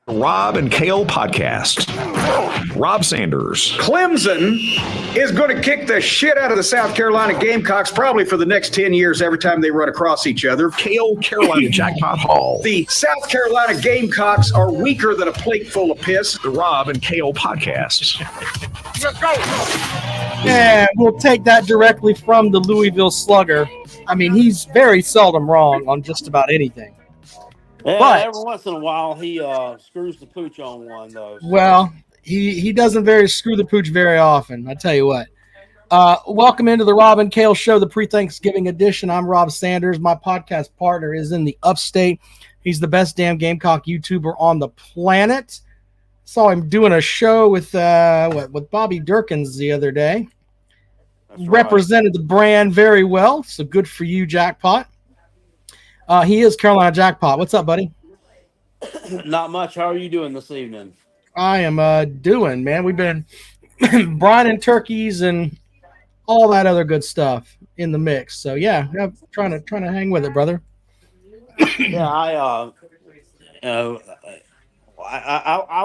Rob and Kale podcast. Rob Sanders. Clemson is going to kick the shit out of the South Carolina Gamecocks probably for the next 10 years every time they run across each other. Kale Carolina Jackpot Hall. The South Carolina Gamecocks are weaker than a plate full of piss. The Rob and Kale podcast. Let's go. And we'll take that directly from the Louisville Slugger. I mean, he's very seldom wrong on just about anything. Yeah, But every once in a while he screws the pooch on one though. well, he doesn't screw the pooch very often. I tell you what. Welcome into the Rob and Kale Show, the pre-Thanksgiving edition. I'm Rob Sanders. My podcast partner is in the upstate. He's the best damn Gamecock YouTuber on the planet. Saw him doing a show with Bobby Durkins the other day. That's Represented the brand very well. So good for you, Jackpot. He is Carolina Jackpot. What's up, buddy? Right. Not much. How are you doing this evening? I am doing, man. We've been brining turkeys and all that other good stuff in the mix. So yeah, trying to hang with it, brother. Yeah, I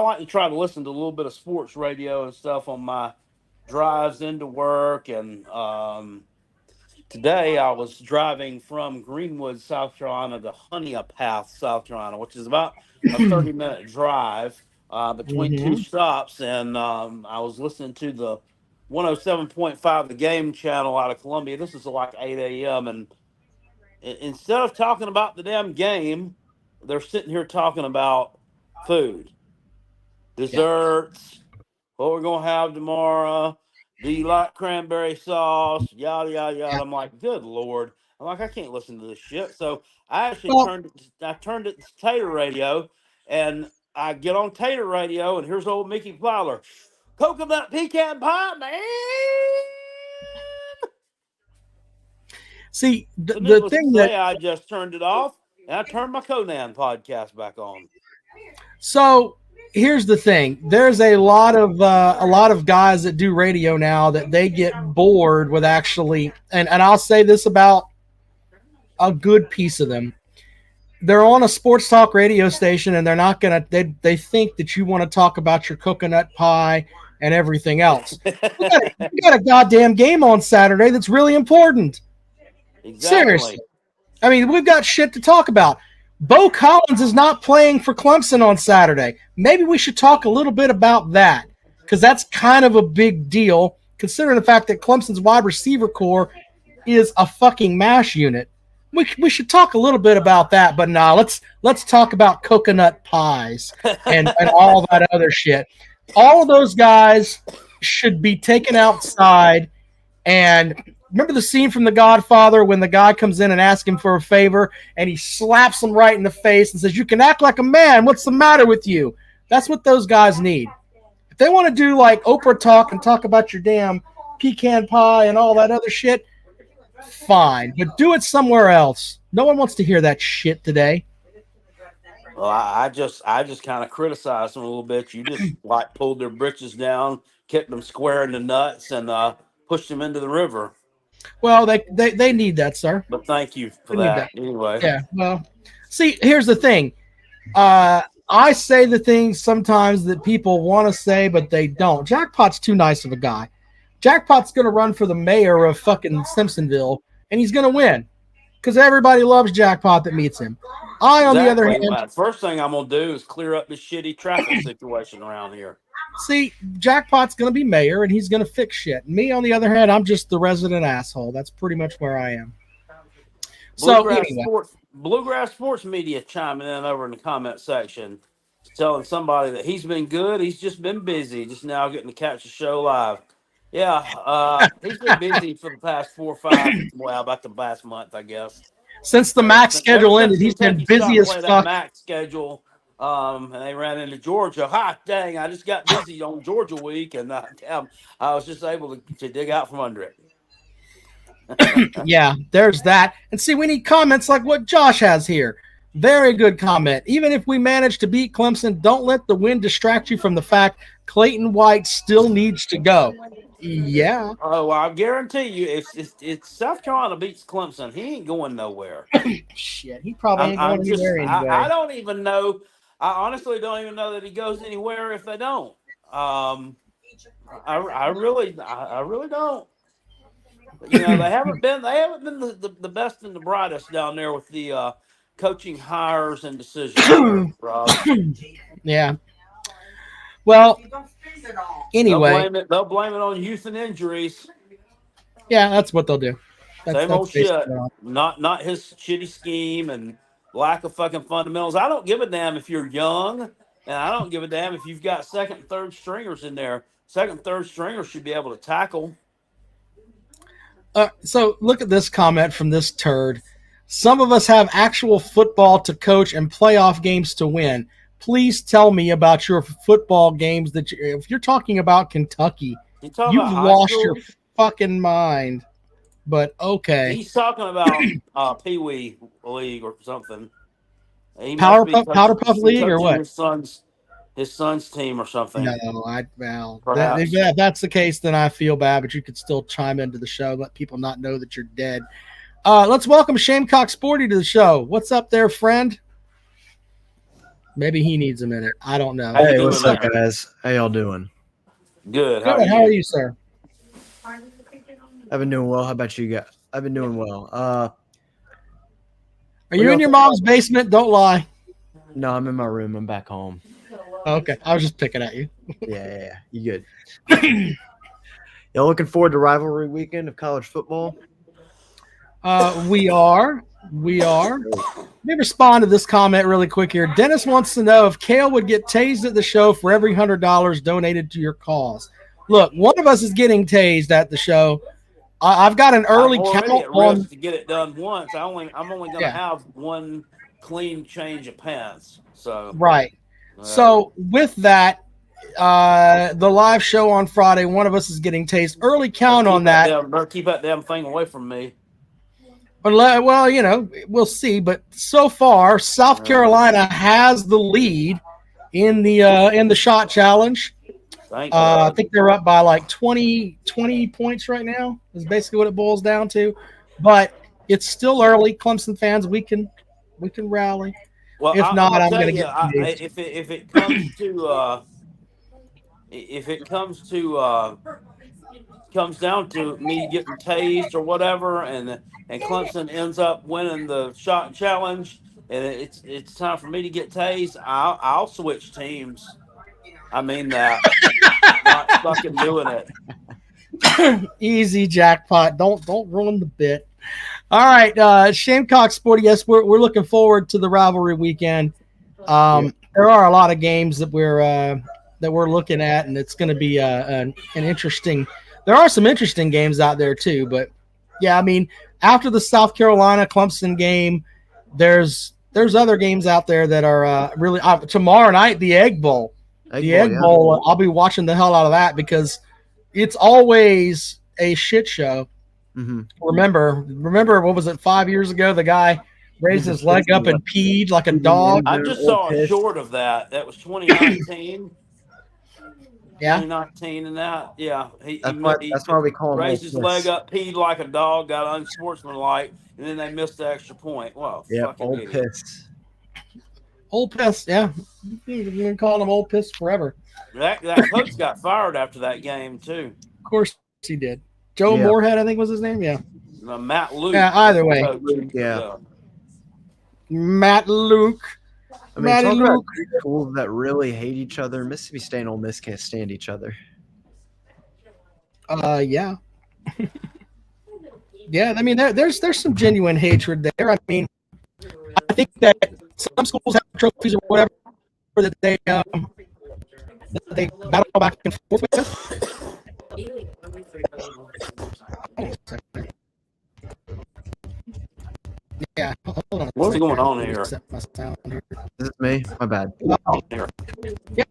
like to try to listen to a little bit of sports radio and stuff on my drives into work. And today I was driving from Greenwood, South Carolina to Honeypath, South Carolina, which is about a 30-minute drive between two stops. And I was listening to the 107.5, the game channel out of Columbia. This is like 8 a.m. And instead of talking about the damn game, they're sitting here talking about food, desserts, what we're going to have tomorrow. Do you like cranberry sauce? Yada, yada, yada. I'm like, good Lord. I'm like, I can't listen to this shit. So I actually turned it to Tater Radio, and I get on Tater Radio, and here's old Mickey Fowler. Coconut pecan pie, man. See, the thing that I just turned it off, and I turned my Conan podcast back on. So here's the thing. There's a lot of guys that do radio now that they get bored with actually, and I'll say this about a good piece of them. They're on a sports talk radio station and they're not going to, they think that you want to talk about your coconut pie and everything else. You got a goddamn game on Saturday that's really important. Exactly. Seriously. I mean, we've got shit to talk about. Bo Collins is not playing for Clemson on Saturday. Maybe we should talk a little bit about that because that's kind of a big deal considering the fact that Clemson's wide receiver core is a fucking MASH unit. We should talk a little bit about that, but nah, let's talk about coconut pies and all that other shit. All of those guys should be taken outside. And remember the scene from The Godfather when the guy comes in and asks him for a favor and he slaps him right in the face and says, "You can act like a man. What's the matter with you?" That's what those guys need. If they want to do like Oprah talk and talk about your damn pecan pie and all that other shit, fine, but do it somewhere else. No one wants to hear that shit today. Well, I just kind of criticized them a little bit. You just like pulled their britches down, kicked them square in the nuts, and pushed them into the river. Well, they need that, sir. But thank you for They need that. Anyway. Yeah, well, see, here's the thing. I say the things sometimes that people want to say, but they don't. Jackpot's too nice of a guy. Jackpot's going to run for the mayor of fucking Simpsonville, and he's going to win because everybody loves Jackpot that meets him. On the other hand, first thing I'm going to do is clear up this shitty traffic situation around here. See, Jackpot's going to be mayor, and he's going to fix shit. Me, on the other hand, I'm just the resident asshole. That's pretty much where I am. Bluegrass Sports Media chiming in over in the comment section, telling somebody that he's been good. He's just been busy, just now getting to catch the show live. Yeah, he's been busy for the past 4 or 5, well, about the last month, I guess. Since the MAC schedule ended, he's been busy as fuck. MAC schedule, and they ran into Georgia. Ha, dang, I just got busy on Georgia week, and I was just able to dig out from under it. Yeah, there's that. And see, we need comments like what Josh has here. Very good comment. Even if we manage to beat Clemson, don't let the win distract you from the fact Clayton White still needs to go. Yeah. Oh, well, I guarantee you, if South Carolina beats Clemson, he ain't going nowhere. Shit, he probably ain't going anywhere anyway. I don't even know. I honestly don't even know that he goes anywhere if they don't. I really don't. You know, they haven't been the best and the brightest down there with the coaching hires and decisions. Rob. Yeah. Well, anyway, They'll blame it on youth and injuries. yeah, that's what they'll do. Same old shit. basically all. Not his shitty scheme and lack of fucking fundamentals. I don't give a damn if you're young, and I don't give a damn if you've got second and third stringers in there. Second, third stringers should be able to tackle. So look at this comment from this turd. Some of us have actual football to coach and playoff games to win. Please tell me about your football games if you're talking about Kentucky, You talking you've about high lost school? your fucking mind. But okay. He's talking about Pee Wee League or something. He must Powder be Puff- coaching- Powder Puff League or coaching what? His son's team or something. No, Perhaps. if that's the case, then I feel bad, but you could still chime into the show, let people not know that you're dead. Let's welcome Shamecock Sporty to the show. What's up there, friend? Maybe he needs a minute. I don't know. How you Hey, doing what's up, there? guys? How y'all doing? Good. Good. How are you, sir? I've been doing well. How about you guys? I've been doing well. Are you in your mom's basement? Don't lie. No, I'm in my room. I'm back home. Okay, I was just picking at you. Yeah. You good? Y'all looking forward to rivalry weekend of college football? We are. Let me respond to this comment really quick here. Dennis wants to know if Kale would get tased at the show for every $100 donated to your cause. Look, one of us is getting tased at the show. I've got an early I'm count already at on. risk to get it done once. I'm only going to Yeah. have one clean change of pants. So Right. So with that, the live show on Friday, one of us is getting tased. Early count on that. Better keep that damn thing away from me. Well, you know, we'll see. But so far, South Carolina has the lead in the shot challenge. Thank I God. think they're up by like 20 points right now. Is basically what it boils down to. But it's still early. Clemson fans, we can rally. Well, If not, I'll I'm tell gonna you, get tased. if it comes to comes down to me getting tased or whatever, and Clemson ends up winning the shot challenge, and it's time for me to get tased, I'll switch teams. I mean that. Not fucking doing it. Easy, jackpot. Don't ruin the bit. All right, Shamecock Sporty. Yes, we're looking forward to the rivalry weekend. There are a lot of games that we're looking at, and it's going to be an interesting. There are some interesting games out there too, but yeah, I mean, after the South Carolina Clemson game, there's other games out there that are really tomorrow night. The Egg Bowl. Egg Bowl. I'll be watching the hell out of that because it's always a shit show. Mm-hmm. Remember what was it 5 years ago? The guy raised his leg up and peed like a dog. I just saw a short of that. That was 2019. Yeah. 2019 and that. Yeah. That's why we call him raised Ole his Miss. leg up, peed like a dog, got unsportsmanlike, and then they missed the extra point. Well, Yeah, fucking Old idiot. Piss. Old Piss. Yeah. You're going to call him Old Piss forever. That coach got fired after that game too. Of course he did. Joe Yeah. Moorhead, I think was his name. Yeah. Matt Luke. Yeah, either way. coach. Yeah. Matt Luke. I mean, Matty talk about Luke. two schools that really hate each other. Mississippi State and Ole Miss can't stand each other. Yeah. Yeah, I mean, there's some genuine hatred there. I mean, I think that some schools have trophies or whatever that they battle back and forth with. Yeah, hold on. What's going on here? Set my sound here. Is this me? My bad. Yeah.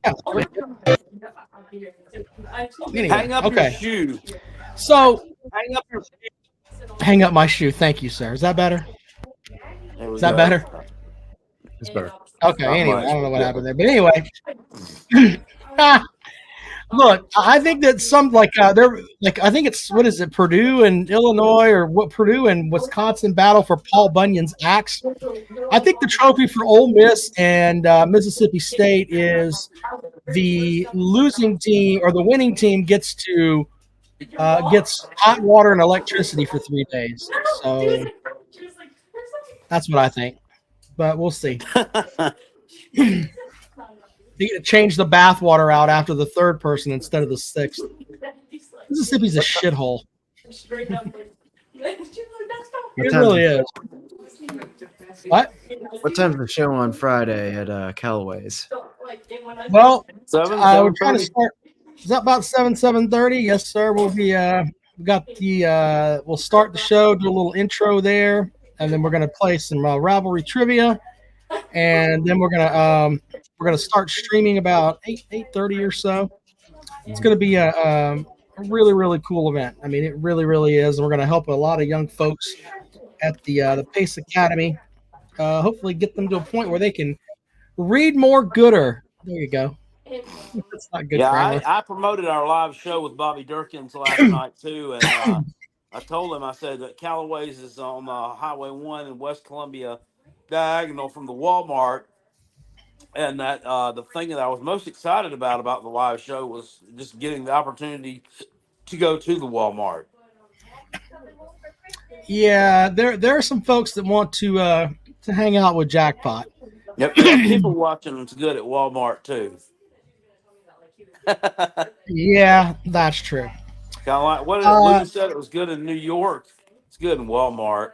Anyway, Hang up okay. your shoe. So Hang up your shoe. hang up my shoe. Thank you, sir. Is that better? There we Is that go. better? It's better. Okay. Not Anyway, much. I don't know what happened there, but anyway. Look, I think that some they're like I think it's what is it, Purdue and Illinois or what Purdue and Wisconsin battle for Paul Bunyan's axe. I think the trophy for Ole Miss and Mississippi State is the losing team or the winning team gets hot water and electricity for 3 days. So that's what I think, but we'll see. They get to change the bathwater out after the third person instead of the sixth. Mississippi's a shithole. It really is. What? What time's the show on Friday at Callaway's? Well, Seven, we're trying to start. Is that about 7:30? Yes, sir. We'll be. We got the. We'll start the show. Do a little intro there, and then we're gonna play some rivalry trivia, and then we're gonna start streaming about 8:30 or so. It's gonna be a really really cool event. I mean, it really really is. And we're gonna help a lot of young folks at the Pace Academy. Hopefully, get them to a point where they can read more gooder. There you go. That's not good. Yeah, I promoted our live show with Bobby Durkins last night too, and I told him, I said that Callaway's is on Highway 1 in West Columbia, diagonal from the Walmart, and that the thing that I was most excited about the live show was just getting the opportunity to go to the Walmart. Yeah, there are some folks that want to hang out with Jackpot. Yep, people watching it's good at Walmart too. Yeah, that's true. Kind of like what Lou said, it was good in New York. It's good in Walmart.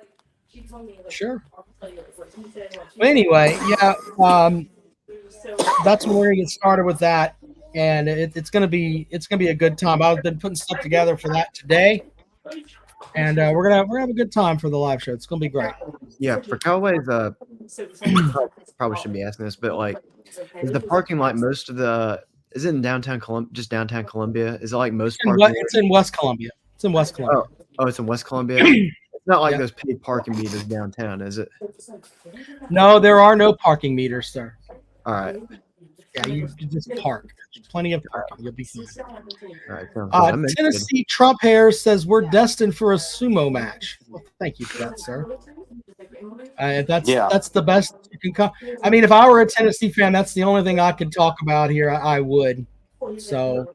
Sure. But anyway, yeah, that's when we're gonna get started with that, and it's gonna be a good time. I've been putting stuff together for that today, and we're gonna have a good time for the live show. It's gonna be great. Yeah, for Callaway's, probably shouldn't be asking this, but like, is the parking lot most of the? Is it in downtown just downtown Columbia? Is it like most parking? It's in West Columbia. It's in West Columbia. Oh, it's in West Columbia. It's not like those paid parking meters downtown, is it? No, there are no parking meters, sir. All right. Yeah, you just park. Plenty of parking. You'll be fine. All right. Tennessee Trump Hairs says we're destined for a sumo match. Well, thank you for that, sir. That's the best you can come. I mean, if I were a Tennessee fan, that's the only thing I could talk about here. I would. So,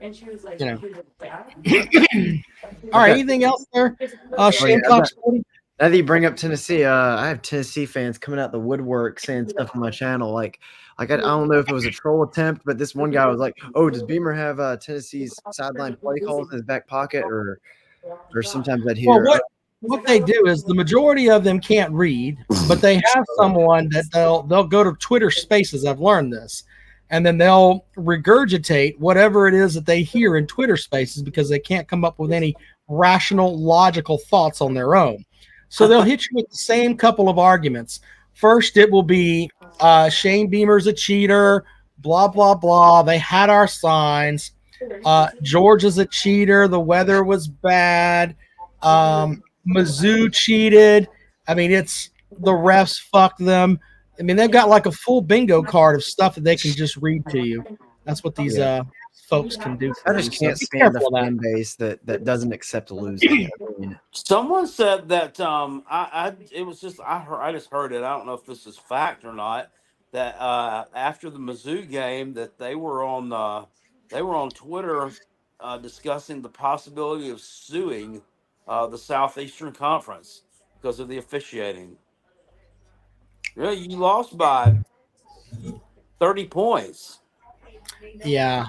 you know. All right. Anything else there? Shane Cox. Now that you bring up Tennessee, I have Tennessee fans coming out the woodwork saying stuff on my channel. Like I don't know if it was a troll attempt, but this one guy was like, "Oh, does Beamer have Tennessee's sideline play calls in his back pocket?" Or sometimes I'd hear. Well, what they do is the majority of them can't read, but they have someone that they'll go to Twitter Spaces. I've learned this, and then they'll regurgitate whatever it is that they hear in Twitter Spaces because they can't come up with any rational, logical thoughts on their own. So they'll hit you with the same couple of arguments. First, it will be Shane Beamer's a cheater, blah, blah, blah. They had our signs. George is a cheater. The weather was bad. Mizzou cheated. I mean, it's the refs fucked them. I mean, they've got like a full bingo card of stuff that they can just read to you. That's what these folks can do. I just can't stand the fan base that doesn't accept losing. Someone said that it was just I just heard it. I don't know if this is fact or not. That after the Mizzou game, that they were on Twitter discussing the possibility of suing the Southeastern Conference because of the officiating. Yeah, you lost by 30 points. Yeah.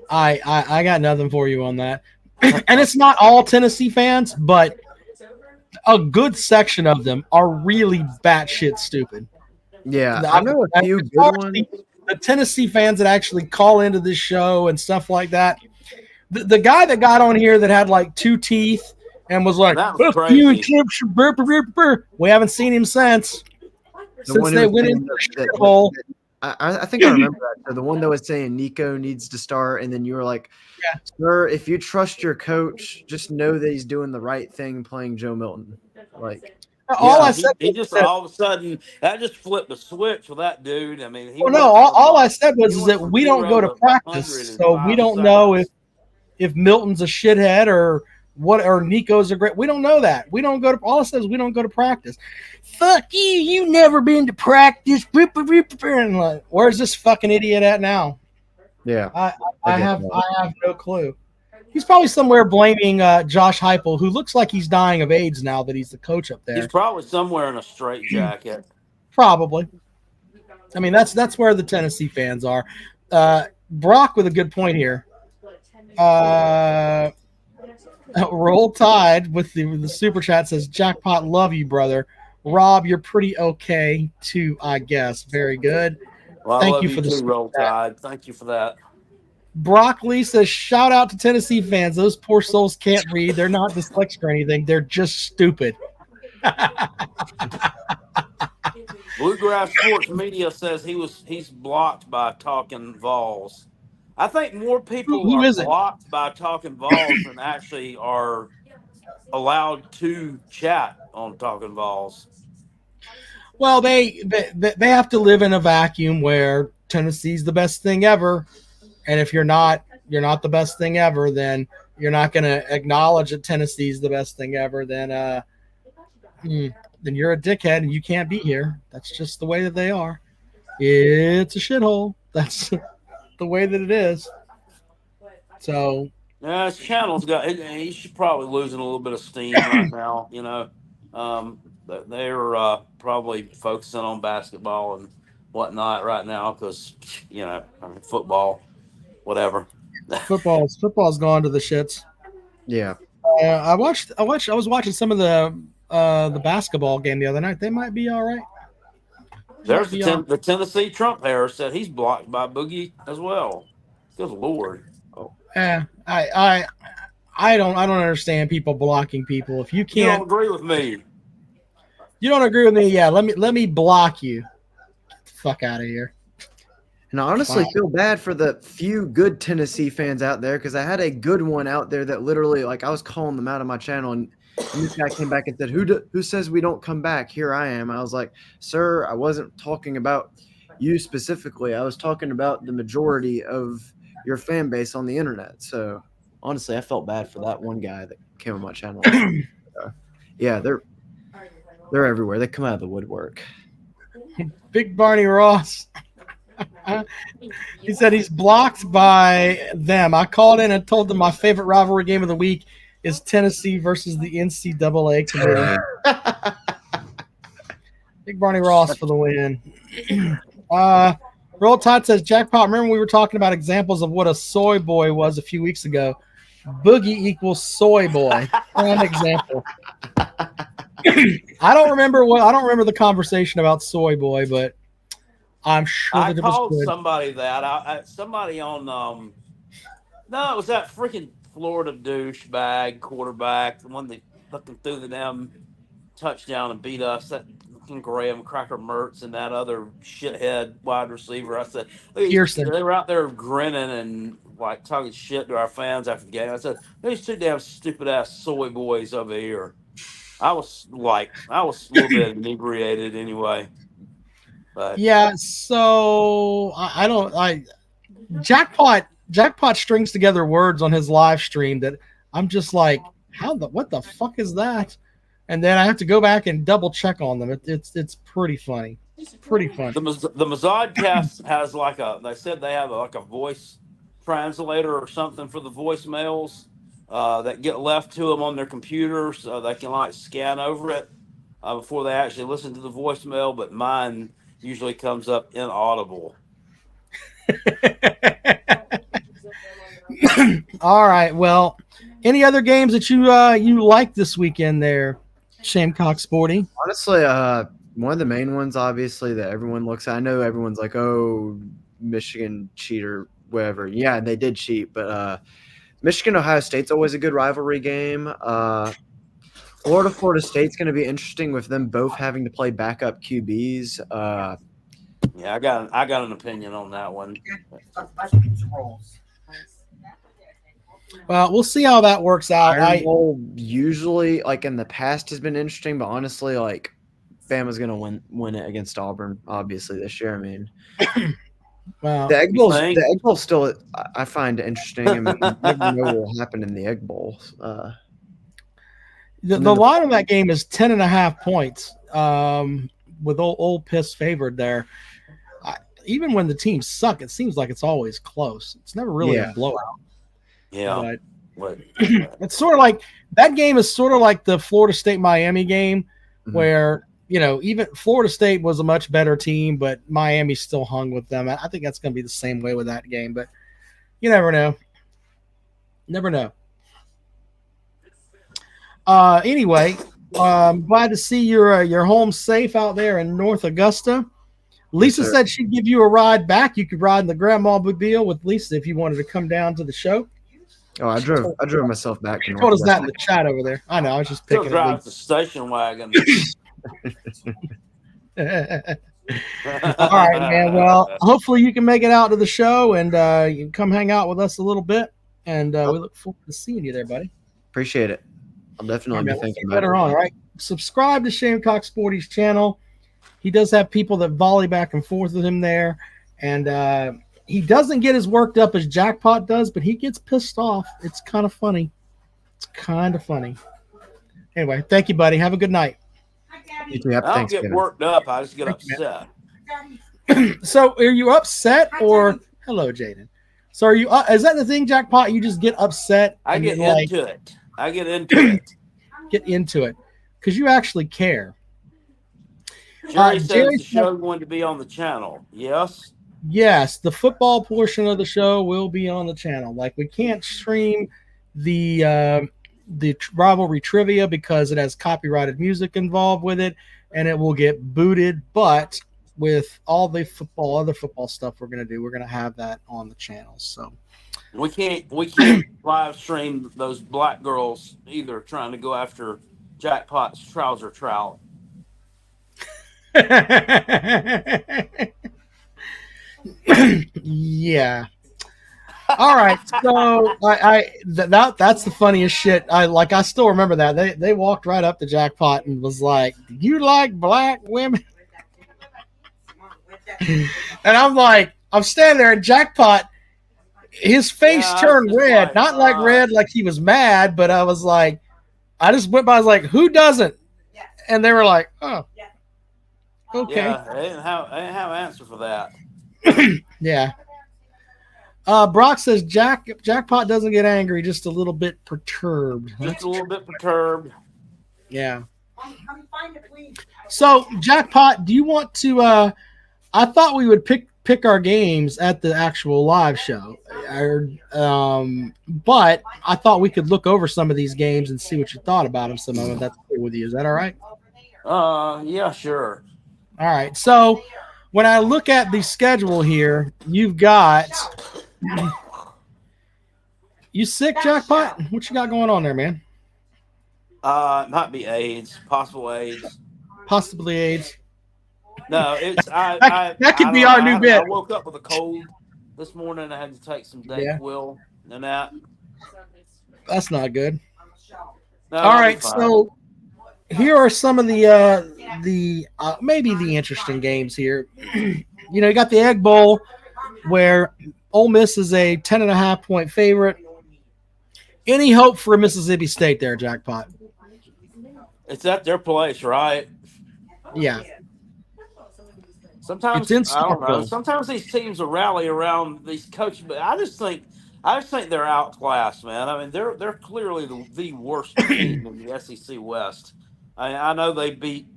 I got nothing for you on that. And it's not all Tennessee fans, but a good section of them are really batshit stupid. Yeah, I know a few good ones. The Tennessee fans that actually call into this show and stuff like that. The guy that got on here that had like 2 teeth and was like, you and we haven't seen him since they went into the shit hole. I think I remember that. So the one that was saying Nico needs to start, and then you were like, sir, if you trust your coach, just know that he's doing the right thing playing Joe Milton. Like, All I said he was just that, all of a sudden that just flipped the switch for that dude. I mean, he well, no, went from, all I said was he is went that from we don't 0 go to to 100 practice, in so we 5 don't know seconds. if Milton's a shithead or what, or Nico's a great. We don't know that. We don't go to. All it says we don't go to practice. Fuck you! You never been to practice. And like, where's this fucking idiot at now? Yeah. I get have that. I have no clue. He's probably somewhere blaming Josh Heupel, who looks like he's dying of AIDS now that he's the coach up He's there. probably somewhere in a straitjacket. Probably. I mean, that's where the Tennessee fans are. Brock with a good point here. Roll Tide with the super chat says, "Jackpot, love you, brother. Rob, you're pretty okay too, I guess. Very good. Well, Thank I love you you for the too, super Roll chat." Tide. Thank you for that. Brock Lee says, "Shout out to Tennessee fans. Those poor souls can't read. They're not dyslexic or anything. They're just stupid." Bluegrass Sports Media says he's blocked by Talking Vols. I think more people Who are is it? blocked by Talking Vols than actually are allowed to chat on Talking Vols. Well, they have to live in a vacuum where Tennessee's the best thing ever, and if you're not the best thing ever, then you're not going to acknowledge that Tennessee's the best thing ever. Then you're a dickhead and you can't be here. That's just the way that they are. It's a shithole. That's the way that it is. So Yeah, his channel's he should probably losing a little bit of steam right now. They're probably focusing on basketball and whatnot right now because football, whatever. football's gone to the shits. Yeah. I was watching some of the basketball game the other night. They might be all right. There's the Tennessee Trump hair said he's blocked by Boogie as well. Good Lord. I don't understand people blocking people. If you You can't, don't agree with me. you don't agree with me. Yeah, let me block you. Get the fuck out of here. And I honestly Wow. feel bad for the few good Tennessee fans out there because I had a good one out there that literally, like, I was calling them out of my channel, and this guy came back and said, "Who says we don't come back? Here I am." I was like, "Sir, I wasn't talking about you specifically. I was talking about the majority of your fan base on the internet." So honestly, I felt bad for that one guy that came on my channel. Yeah, they're everywhere. They come out of the woodwork. Big Barney Ross. He said he's blocked by them. I called in and told them my favorite rivalry game of the week is Tennessee versus the NCAA committee. Big Barney Ross for the win. Roll Tide says, "Jackpot, remember we were talking about examples of what a soy boy was a few weeks ago? Boogie equals soy boy. Prime example." I don't remember the conversation about soy boy, but I'm sure I that it was called good. somebody that. Somebody on no, it was that freaking Florida douchebag quarterback, the one that fucking threw the damn touchdown and beat us. That fucking Graham Cracker Mertz and that other shithead wide receiver. I said, Pearson. they were out there grinning and like talking shit to our fans after the game. I said, "These two damn stupid ass soy boys over here." I was a little bit inebriated anyway. But Yeah, so Jackpot strings together words on his live stream that I'm just like, what the fuck is that? And then I have to go back and double check on them. It's pretty funny. It's pretty funny. the Mazodcast has they said they have a voice translator or something for the voicemails that get left to them on their computer, so they can scan over it before they actually listen to the voicemail. But mine usually comes up inaudible. All right. Well, any other games that you like this weekend there, Shamecock Sporty? Honestly, one of the main ones, obviously, that everyone looks at. I know everyone's like, "Oh, Michigan cheater, whatever." Yeah, they did cheat, but Michigan Ohio State's always a good rivalry game. Florida State's going to be interesting with them both having to play backup QBs. Yeah, I got an opinion on that one. Well, we'll see how that works out. Iron Bowl usually, like in the past, has been interesting, but honestly, like Bama's gonna win it against Auburn, obviously this year. I mean, Well, the Egg Bowl, think? the Egg Bowl still, I find interesting. I mean, you never know what will happen in the Egg Bowl. the line on that game is 10.5 points. With old Piss favored there. Even when the teams suck, it seems like it's always close. It's never really a blowout. Yeah. But it's sort of like that game is sort of like the Florida State Miami game, where even Florida State was a much better team, but Miami still hung with them. I think that's going to be the same way with that game, but you never know. Never know. Anyway, I'm glad to see you're home safe out there in North Augusta. Lisa said she'd give you a ride back. You could ride in the Grandma Mobile with Lisa if you wanted to come down to the show. Oh, I drove myself back. She told us that in the chat over there. I know. I was just Still picking drive it. the station wagon. All right, man. Well, hopefully you can make it out to the show and you can come hang out with us a little bit. And we look forward to seeing you there, buddy. Appreciate it. I'll definitely be thinking about later it. on, right? Subscribe to Shamcock Sporty's channel. He does have people that volley back and forth with him there. And he doesn't get as worked up as Jackpot does, but he gets pissed off. It's kind of funny. Anyway, thank you, buddy. Have a good night. You too. Happy I don't get Thanksgiving. worked up. I just get upset. So are you upset or hello, Jaden? So are you is that the thing, Jackpot? You just get upset? I and get then, into it. I get into it. Get into it because you actually care. Jerry says Jerry the show going to be on the channel. Yes. Yes, the football portion of the show will be on the channel. Like we can't stream the rivalry trivia because it has copyrighted music involved with it, and it will get booted. But with all the other football stuff we're gonna do, we're gonna have that on the channel. So We can't live stream those black girls either trying to go after Jackpot's trouser trout. Yeah. All right. So that's the funniest shit. I still remember that. They walked right up to Jackpot and was like, "Do you like black women?" And I'm standing there and Jackpot, his face turned red. Not like red like he was mad, but I was like, I just went by, I was like, "Who doesn't?" And they were like, "Oh. Okay." Yeah, I didn't have an answer for that. Yeah. Brock says Jackpot doesn't get angry, just a little bit perturbed. Just a little bit perturbed. Yeah. So Jackpot, do you want to? I thought we would pick our games at the actual live show, but I thought we could look over some of these games and see what you thought about them. Some of them. That's cool with you. Is that all right? Yeah, sure. All right. So when I look at the schedule here, you've got. You sick, Jackpot? What you got going on there, man? It might be AIDS, possible AIDS. Possibly AIDS. No, it's that could be our new bit. I woke up with a cold this morning. I had to take some Dayquil and that. That's not good. No, all right, so here are some of the maybe the interesting games here. You got the Egg Bowl where Ole Miss is a 10.5 point favorite. Any hope for Mississippi State there, Jackpot? It's at their place, right? Yeah. Sometimes I don't know. Sometimes these teams will rally around these coaches, but I just think they're outclassed, man. I mean, they're clearly the worst team in the SEC West. I know they beat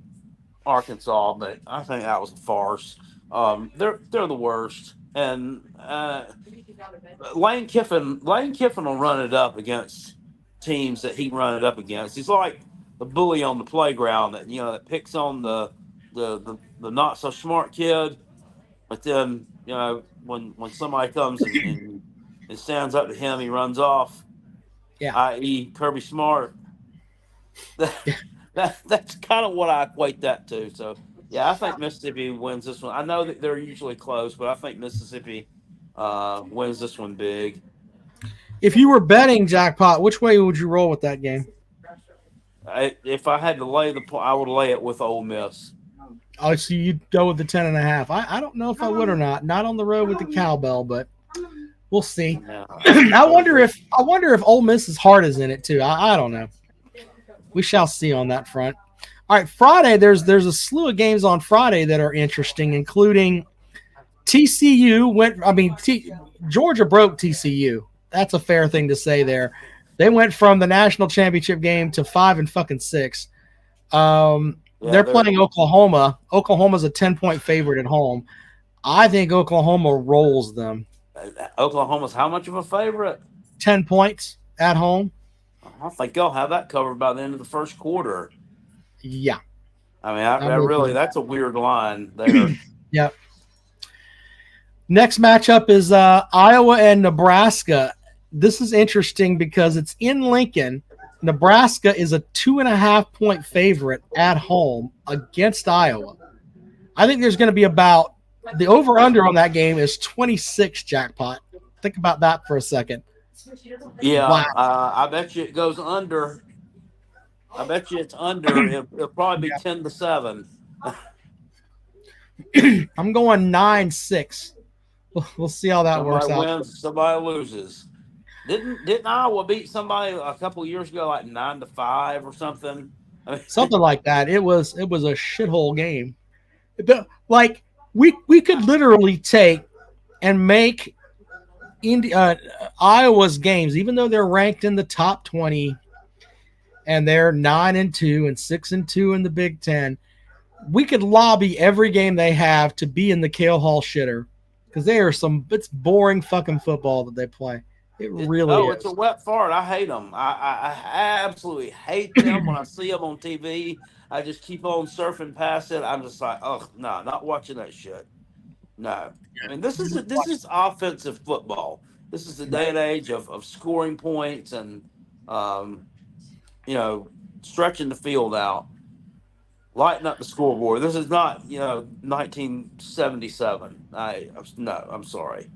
Arkansas, but I think that was a farce. They're the worst, and Lane Kiffin will run it up against teams that he run it up against. He's like the bully on the playground that picks on the not so smart kid, but then when somebody comes and stands up to him, he runs off. Yeah. I.e. Kirby Smart. That's kind of what I equate that to. So yeah, I think Mississippi wins this one. I know that they're usually close, but I think Mississippi wins this one big. If you were betting Jackpot, which way would you roll with that game? If I had to lay I would lay it with Ole Miss. Oh, so you'd go with the 10.5. I don't know if I would or not. Not on the road with the cowbell, but we'll see. Yeah. I wonder if Ole Miss's heart is in it too. I don't know. We shall see on that front. All right, Friday. There's a slew of games on Friday that are interesting, including TCU Georgia broke TCU. That's a fair thing to say there. They went from the national championship game to 5-6. They're playing Oklahoma. Oklahoma's a 10-point favorite at home. I think Oklahoma rolls them. Oklahoma's how much of a favorite? 10 points at home. I think they'll have that covered by the end of the first quarter. Yeah. I mean, that's a weird line there. Yeah. Next matchup is Iowa and Nebraska. This is interesting because it's in Lincoln. Nebraska is a 2.5-point favorite at home against Iowa. I think there's going to be about the over-under on that game is 26, Jackpot. Think about that for a second. Yeah, wow. I bet you it goes under. I bet you it's under. It'll probably be 10-7. I'm going 9-6. We'll see how that works out. Somebody wins, somebody loses. Didn't Iowa beat somebody a couple of years ago like 9-5 or something? I mean, something like that. It was a shithole game. Like we could literally take and make Iowa's games, even though they're ranked in the top 20 and they're 9-2 and 6-2 in the Big Ten. We could lobby every game they have to be in the Cale Hall shitter because it's boring fucking football that they play. It really is. It's a wet fart. I hate them. I absolutely hate them when I see them on TV. I just keep on surfing past it. I'm just like, oh no, not watching that shit. No, I mean this is offensive football. This is the day and age of scoring points and stretching the field out, lighting up the scoreboard. This is not 1977. I'm sorry.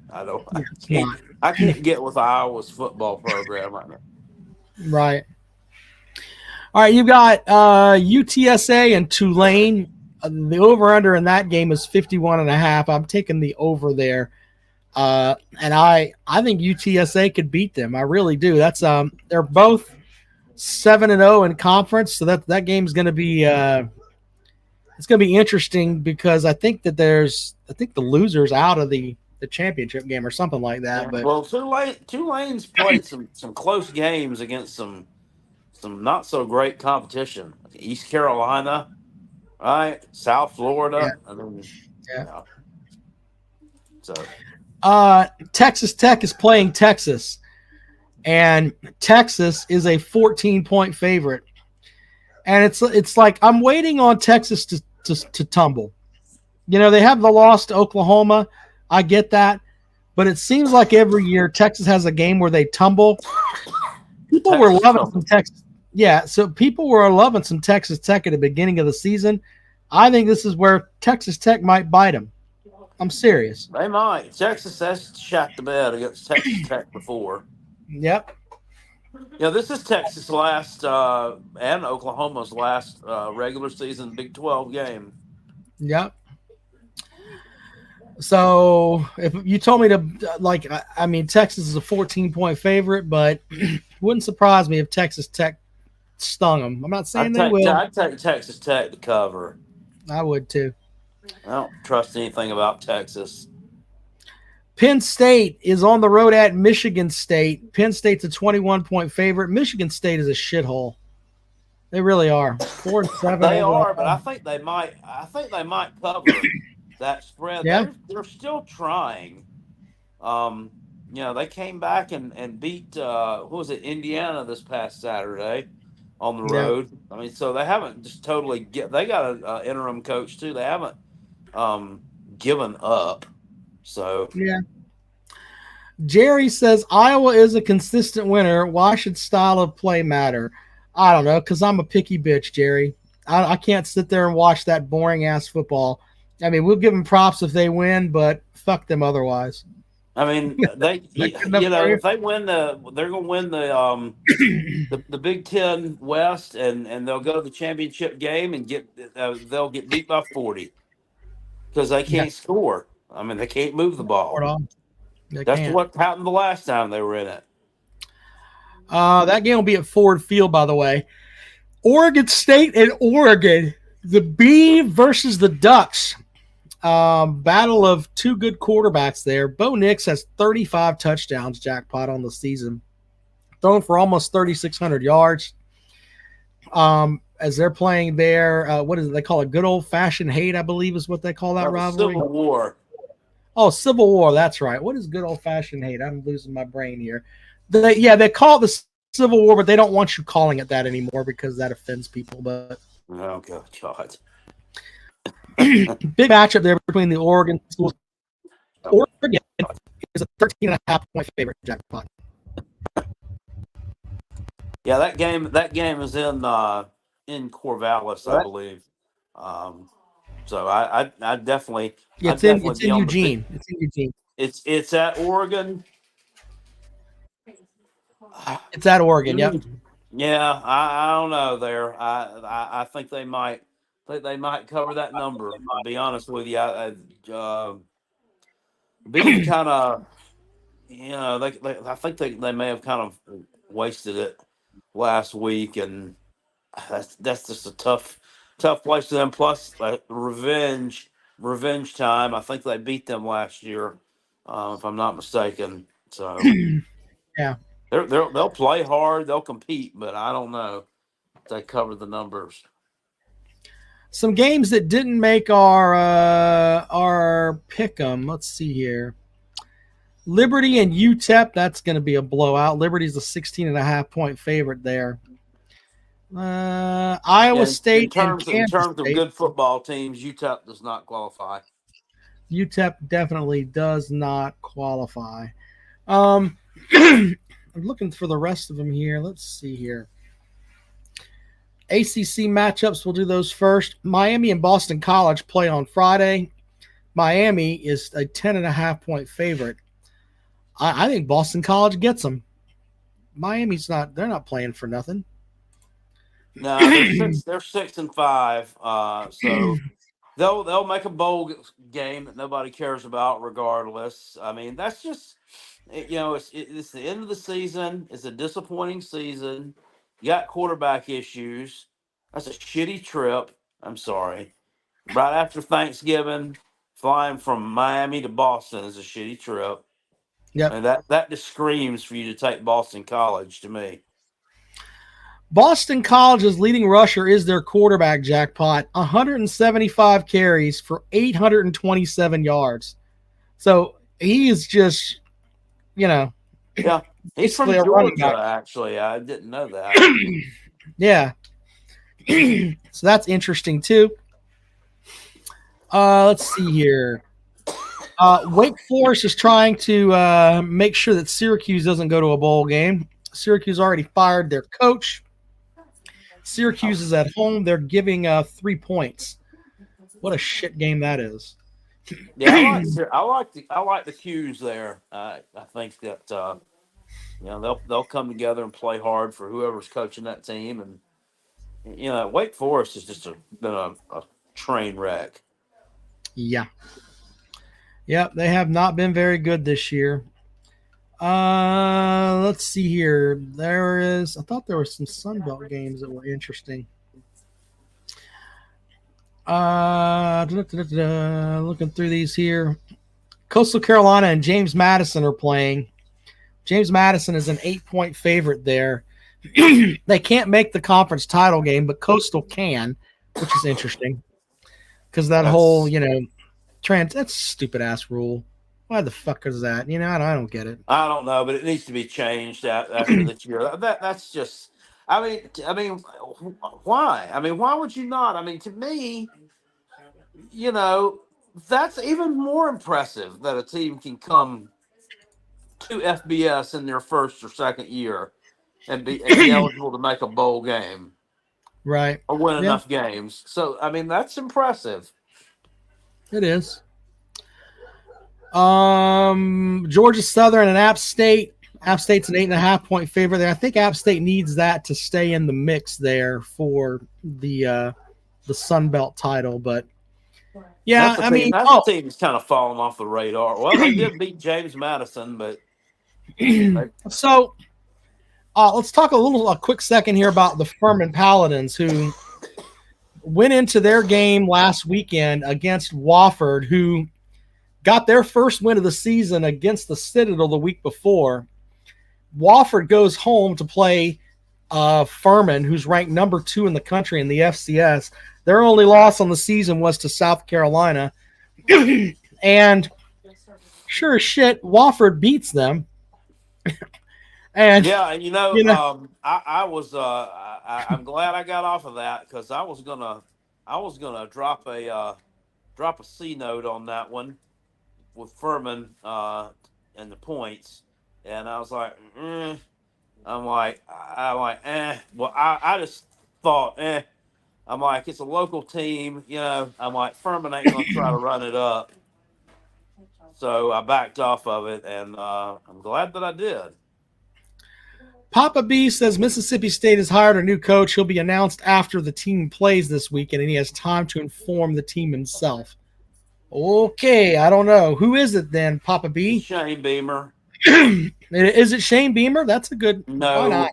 I can't get with Iowa's football program right now. Right. All right, you got UTSA and Tulane. The over-under in that game is 51.5. I'm taking the over there. And I think UTSA could beat them. I really do. That's they're both 7-0 in conference, so that game's going to be it's going to be interesting because I think the loser's out of the championship game or something like that. But well, Tulane's played some close games against some not so great competition. East Carolina, right? South Florida. Yeah. So Texas Tech is playing Texas, and Texas is a 14-point favorite. And it's like I'm waiting on Texas to tumble. They have the loss to Oklahoma. I get that. But it seems like every year Texas has a game where they tumble. People were loving some Texas. Yeah, so people were loving some Texas Tech at the beginning of the season. I think this is where Texas Tech might bite them. I'm serious. They might. Texas has shot the bed against Texas Tech before. Yep. This is Texas' last and Oklahoma's last regular season Big 12 game. Yep. So if you told me to Texas is a 14-point favorite, but it wouldn't surprise me if Texas Tech stung them. I'm not saying they will. I'd take Texas Tech to cover. I would too. I don't trust anything about Texas. Penn State is on the road at Michigan State. Penn State's a 21-point favorite. Michigan State is a shithole. They really are. 4-7. They are, but I think they might cover that spread. Yeah. They're still trying. They came back and beat Indiana this past Saturday on the road. I mean, so they haven't just totally they got an interim coach too. They haven't given up. So yeah. Jerry says Iowa is a consistent winner. Why should style of play matter? I don't know, because I'm a picky bitch, Jerry. I can't sit there and watch that boring ass football. I mean, we'll give them props if they win, but fuck them otherwise. I mean, good enough for you? if they win they're going to win the Big Ten West, and they'll go to the championship game and they'll get beat by 40 because they can't score. I mean, they can't move the ball. That's what happened the last time they were in it. That game will be at Ford Field, by the way. Oregon State and Oregon, the Bee versus the Ducks. Battle of two good quarterbacks there. Bo Nix has 35 touchdowns, jackpot, on the season, thrown for almost 3,600 yards. As they're playing there, what is it? They call it good old-fashioned hate, I believe is what they call that rivalry. Civil War. Oh, Civil War. That's right. What is good old-fashioned hate? I'm losing my brain here. They call it the Civil War, but they don't want you calling it that anymore because that offends people. But oh God. Big matchup there between the Oregon schools. Oregon is a 13.5-point favorite, jackpot. Yeah, that game is in Corvallis, I believe. So I definitely. Yeah, it's in Eugene. It's in Eugene. It's at Oregon. It's at Oregon. Yep. Yeah, I don't know there. I think they might. They might cover that number. To be honest with you, being kind of, I think they may have kind of wasted it last week, and that's just a tough place to them. Plus, revenge time. I think they beat them last year, if I'm not mistaken. So, yeah, they'll play hard, they'll compete, but I don't know if they cover the numbers. Some games that didn't make our pick 'em. Let's see here. Liberty and UTEP, that's going to be a blowout. Liberty's a 16.5-point favorite there. Iowa State in terms of good football teams, UTEP does not qualify. UTEP definitely does not qualify. I'm looking for the rest of them here. Let's see here. ACC matchups, we'll do those first. Miami and Boston College play on Friday. Miami is a 10.5-point favorite. I think Boston College gets them. Miami's not. They're not playing for nothing. No, they're 6-5. So they'll make a bowl game that nobody cares about, regardless. I mean, that's just it's the end of the season. It's a disappointing season. You got quarterback issues. That's a shitty trip. I'm sorry. Right after Thanksgiving, flying from Miami to Boston is a shitty trip. Yeah, and that just screams for you to take Boston College to me. Boston College's leading rusher is their quarterback, jackpot. 175 carries for 827 yards. So he is just, Yeah, he's from Georgia, actually. I didn't know that. Yeah. So that's interesting, too. Let's see here. Wake Forest is trying to make sure that Syracuse doesn't go to a bowl game. Syracuse already fired their coach. Syracuse is at home. They're giving 3 points. What a shit game that is. Yeah, I like the Qs there. I think that they'll come together and play hard for whoever's coaching that team. And Wake Forest has just been a train wreck. Yeah. Yep, they have not been very good this year. Let's see here. I thought there were some Sun Belt games that were interesting. Looking through these here. Coastal Carolina and James Madison are playing. James Madison is an 8-point favorite there. They can't make the conference title game, but Coastal can, which is interesting. Because that's a stupid ass rule. Why the fuck is that? I don't get it. I don't know, but it needs to be changed after this year. That's just. I mean, why? I mean, why would you not? I mean, to me, that's even more impressive that a team can come to FBS in their first or second year and be eligible to make a bowl game, right? Or win enough games. So, I mean, that's impressive. It is. Georgia Southern and App State. App State's an 8.5-point favorite there. I think App State needs that to stay in the mix there for the Sun Belt title. But yeah, That's the team that's the team that's kind of fallen off the radar. Well, they did beat James Madison, but so let's talk a quick second here about the Furman Paladins, who went into their game last weekend against Wofford, who got their first win of the season against the Citadel the week before. Wofford goes home to play Furman, who's ranked number 2 in the country in the FCS. Their only loss on the season was to South Carolina. And sure as shit, Wofford beats them. And yeah, I'm glad I got off of that because I was gonna drop a C note on that one with Furman and the points, and I was like, Well, I just thought, I'm like, it's a local team, I'm like, Furman ain't gonna try to run it up, so I backed off of it, and I'm glad that I did. Papa B says Mississippi State has hired a new coach. He'll be announced after the team plays this weekend, and he has time to inform the team himself. Okay, I don't know. Who is it then, Papa B? Shane Beamer. Is it Shane Beamer? That's a good. No, why not?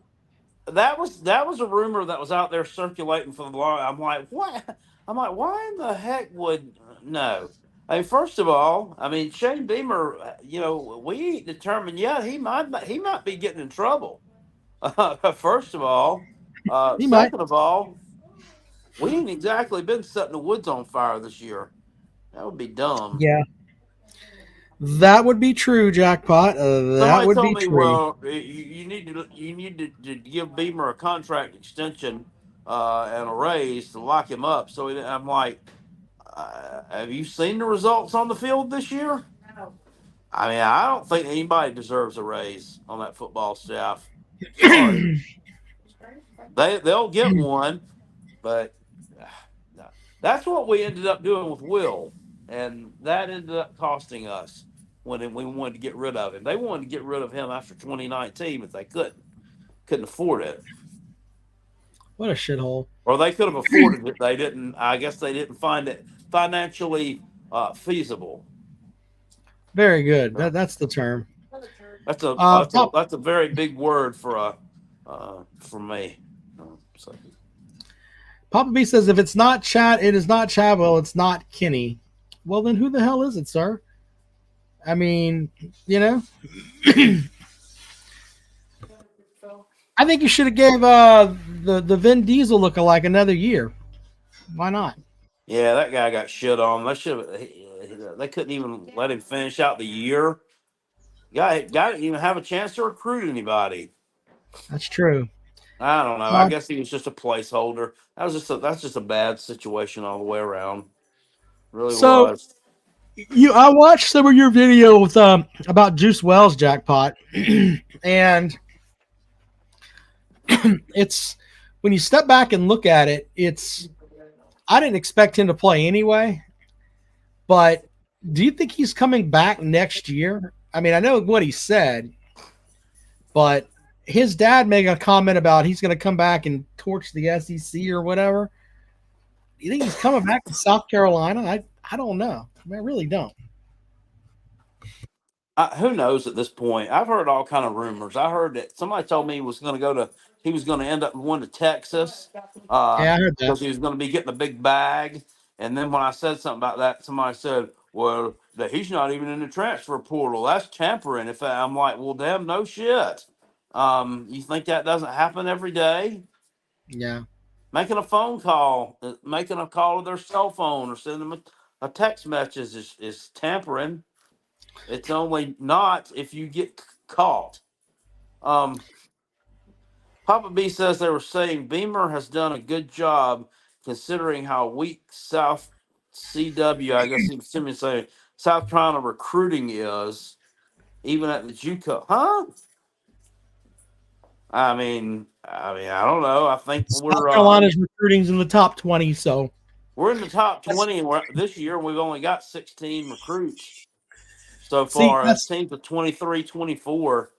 That was a rumor that was out there circulating for the long. I'm like, what? I'm like, why in the heck would no? I mean, first of all, Shane Beamer. We determined, he might be getting in trouble. First of all, second of all, we ain't exactly been setting the woods on fire this year. That would be dumb. Yeah, that would be true, Jackpot. That would be true. Well, you need to give Beamer a contract extension and a raise to lock him up. So I'm like, have you seen the results on the field this year? No. I don't think anybody deserves a raise on that football staff. Sorry. They'll get one, but that's what we ended up doing with Will, and that ended up costing us when we wanted to get rid of him. They wanted to get rid of him after 2019, but they couldn't afford it. What a shithole! Or they could have afforded it. They didn't. I guess they didn't find it financially feasible. Very good. That's the term. That's a very big word for me. So. Papa B says if it's not Chad, it is not Chadwell. It's not Kenny. Well, then who the hell is it, sir? I think you should have gave the Vin Diesel lookalike another year. Why not? Yeah, that guy got shit on. They couldn't even let him finish out the year. Guy didn't even have a chance to recruit anybody. That's true. I don't know. I guess he was just a placeholder. That's just a bad situation all the way around. Really was. I watched some of your video with about Juice Wells, Jackpot, and it's when you step back and look at it, I didn't expect him to play anyway, but do you think he's coming back next year? I know what he said, but his dad made a comment about he's going to come back and torch the SEC or whatever. Do you think he's coming back to South Carolina? I don't know. I really don't. Who knows at this point? I've heard all kind of rumors. I heard that somebody told me he was going to end up going to Texas. I heard that. Because he was going to be getting a big bag. And then when I said something about that, somebody said, well, that he's not even in the transfer portal. That's tampering. I'm like, well, damn, no shit. You think that doesn't happen every day? Yeah. Making a phone call, making a call to their cell phone or sending them a text message is tampering. It's only not if you get caught. Papa B says they were saying Beamer has done a good job considering how weak South CW, I guess he's saying South Carolina recruiting is, even at the JUCO. Huh? I don't know. I think South Carolina's recruiting's in the top 20, so we're in the top 20 this year. We've only got 16 recruits. so See, far. It seems to 23, 24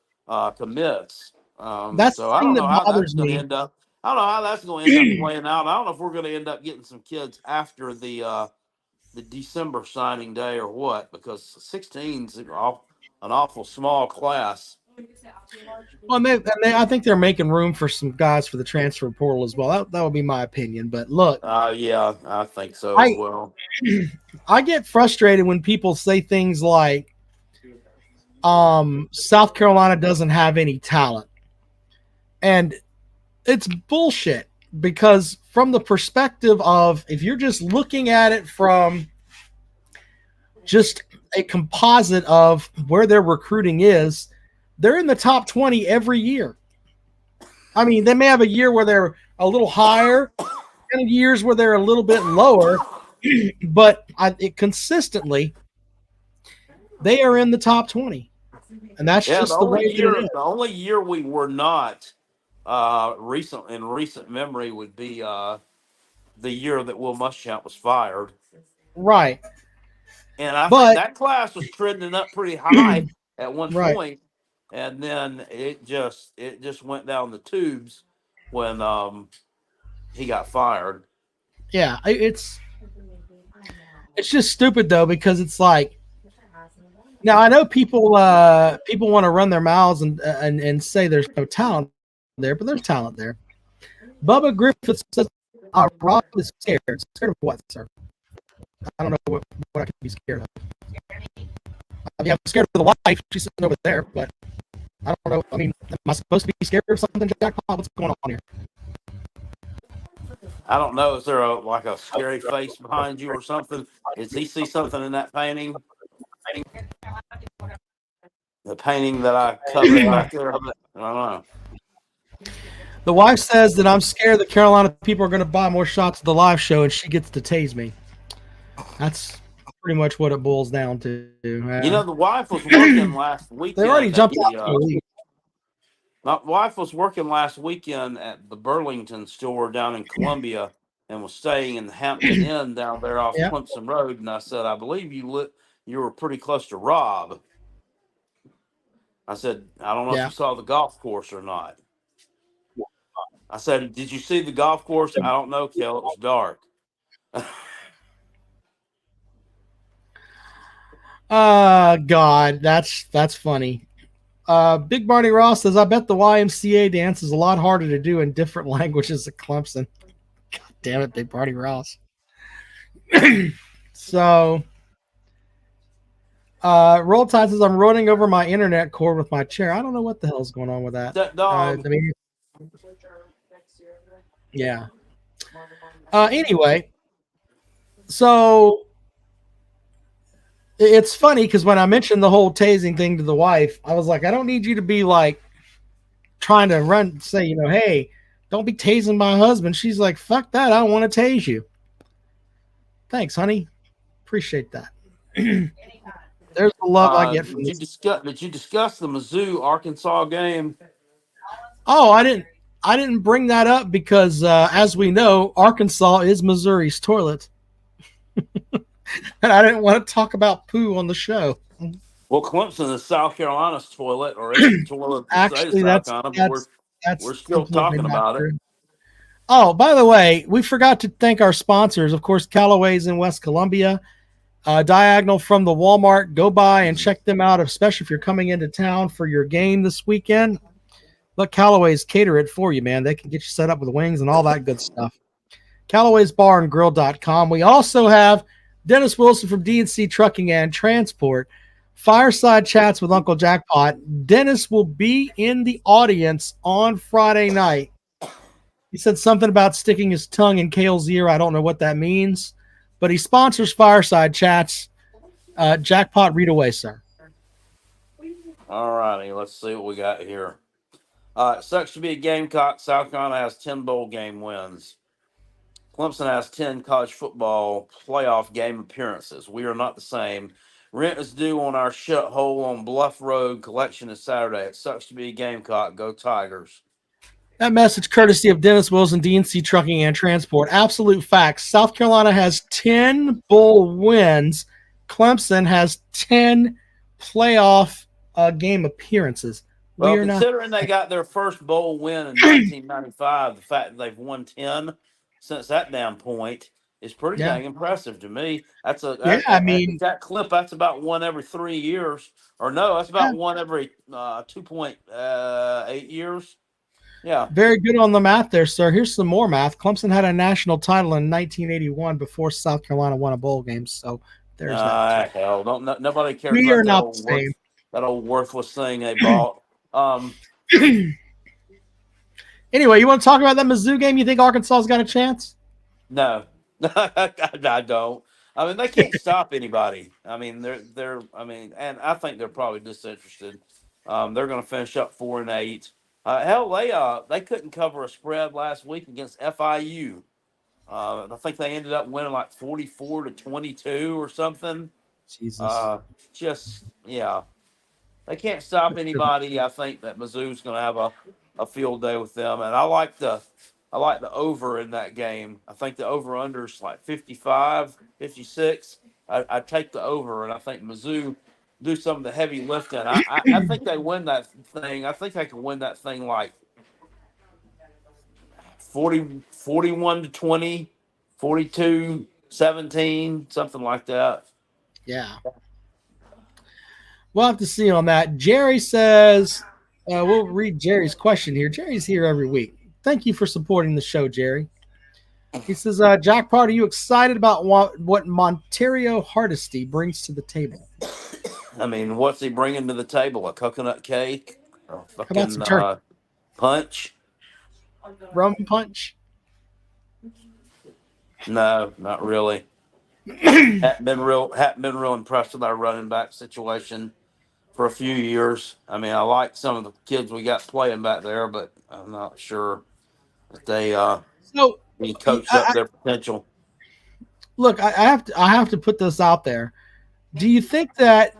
commits. that's So the I thing don't that know how that's bothers going to me. end up. I don't know how that's going to end up playing out. I don't know if we're going to end up getting some kids after the December signing day or what, because 16's an awful small class. Well, I think they're making room for some guys for the transfer portal as well. That would be my opinion. But look, Yeah, I think so as I well. I get frustrated when people say things like, South Carolina doesn't have any talent. And it's bullshit, because from the perspective of, if you're just looking at it from just a composite of where their recruiting is, they're in the top 20 every year. I mean, they may have a year where they're a little higher and years where they're a little bit lower, but consistently they are in the top 20. And that's just the way that it is. The only year we were not in recent memory would be the year that Will Muschamp was fired. Right. And I think that class was trending up pretty high at one Right. point, and then it just went down the tubes when he got fired. Yeah, it's just stupid though, because it's like, now I know people want to run their mouths and say there's no talent there, but there's talent there. Bubba Griffith says, Rob is scared. Scared of what, sir? I don't know what I could be scared of. I mean, I'm scared of the wife. She's sitting over there, but I don't know. I mean, am I supposed to be scared of something, Jackpot? What's going on here? I don't know. Is there a scary face behind you or something? Does he see something in that painting? The painting that I covered back there? I don't know. The wife says that I'm scared that Carolina people are going to buy more shots of the live show, and she gets to tase me. That's pretty much what it boils down to. The wife was working last weekend. They already jumped out. My wife was working last weekend at the Burlington store down in Columbia and was staying in the Hampton Inn down there off Clemson Road. And I said, I believe you were pretty close to Rob. I said, I don't know if you saw the golf course or not. I said, did you see the golf course? I don't know, Kel. It was dark. God, that's funny. Big Barney Ross says, I bet the YMCA dance is a lot harder to do in different languages at Clemson. God damn it, Big Barney Ross. So, Roll Tide says, I'm running over my internet cord with my chair. I don't know what the hell's going on with that. Yeah. Anyway, so it's funny because when I mentioned the whole tasing thing to the wife, I was like, I don't need you to be like trying to say, hey, don't be tasing my husband. She's like, fuck that. I don't want to tase you. Thanks, honey. Appreciate that. There's the love I get from this. Did you discuss the Mizzou Arkansas game? Oh, I didn't bring that up because, as we know, Arkansas is Missouri's toilet. And I didn't want to talk about poo on the show. Well, Clemson is South Carolina's toilet, or is the toilet? Actually, that's we're still talking about it. Oh, by the way, we forgot to thank our sponsors. Of course, Callaway's in West Columbia, diagonal from the Walmart. Go by and check them out, especially if you're coming into town for your game this weekend. Let Callaway's cater it for you, man. They can get you set up with wings and all that good stuff. Callaway'sBarandGrill.com. We also have Dennis Wilson from DNC Trucking and Transport. Fireside Chats with Uncle Jackpot. Dennis will be in the audience on Friday night. He said something about sticking his tongue in Kale's ear. I don't know what that means, but he sponsors Fireside Chats. Jackpot, read away, sir. All righty, let's see what we got here. It sucks to be a Gamecock. South Carolina has 10 bowl game wins. Clemson has 10 college football playoff game appearances. We are not the same. Rent is due on our shithole on Bluff Road. Collection is Saturday. It sucks to be a Gamecock. Go Tigers. That message courtesy of Dennis Wilson, DNC Trucking and Transport. Absolute facts. South Carolina has 10 bowl wins. Clemson has 10 playoff game appearances. Well, We are not. considering they got their first bowl win in 1995, the fact that they've won 10 since that damn point is pretty Yeah. dang impressive to me. That's Yeah, I mean, that clip. That's about one every 3 years, or no, that's about one every 2.8 years. Yeah. very good on the math there, sir. Here's some more math. Clemson had a national title in 1981 before South Carolina won a bowl game. So there's that. Hell, nobody cares We about are not the same. that old worthless thing they bought. Anyway, you want to talk about that Mizzou game? You think Arkansas's got a chance? No, I don't. I mean, they can't stop anybody. I mean, they're. I mean, and I think they're probably disinterested. They're going to finish up 4-8. Hell, they couldn't cover a spread last week against FIU. I think they ended up winning like 44-22 or something. Jesus. They can't stop anybody. I think that Mizzou's going to have a field day with them, and I like the over in that game. I think the over under is like 55, 56. I take the over, and I think Mizzou do some of the heavy lifting. I think they win that thing. I think they can win that thing like 41-20, 42-17, something like that. Yeah. We'll have to see on that. Jerry says, we'll read Jerry's question here. Jerry's here every week. Thank you for supporting the show, Jerry. He says, Jackpot, are you excited about what Montario Hardesty brings to the table? I mean, what's he bringing to the table? A coconut cake? Or a How about some turkey? Punch? Rum punch? No, not really. Hadn't been real impressed with our running back situation for a few years. I mean, I like some of the kids we got playing back there, but I'm not sure that they coached up their potential. Look, I have to put this out there. Do you think that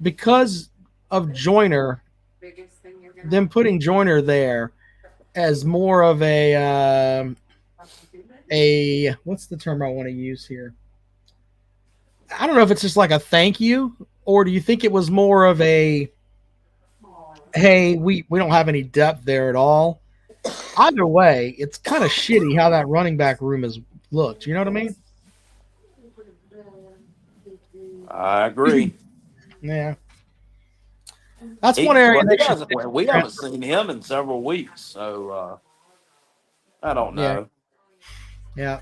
because of Joyner, them putting Joyner there as more of a what's the term I want to use here? I don't know if it's just like a thank you, or do you think it was more of a, hey, we don't have any depth there at all? Either way, it's kind of shitty how that running back room has looked. You know what I mean? I agree. Yeah. That's one area we haven't seen him in several weeks, so I don't know. Yeah.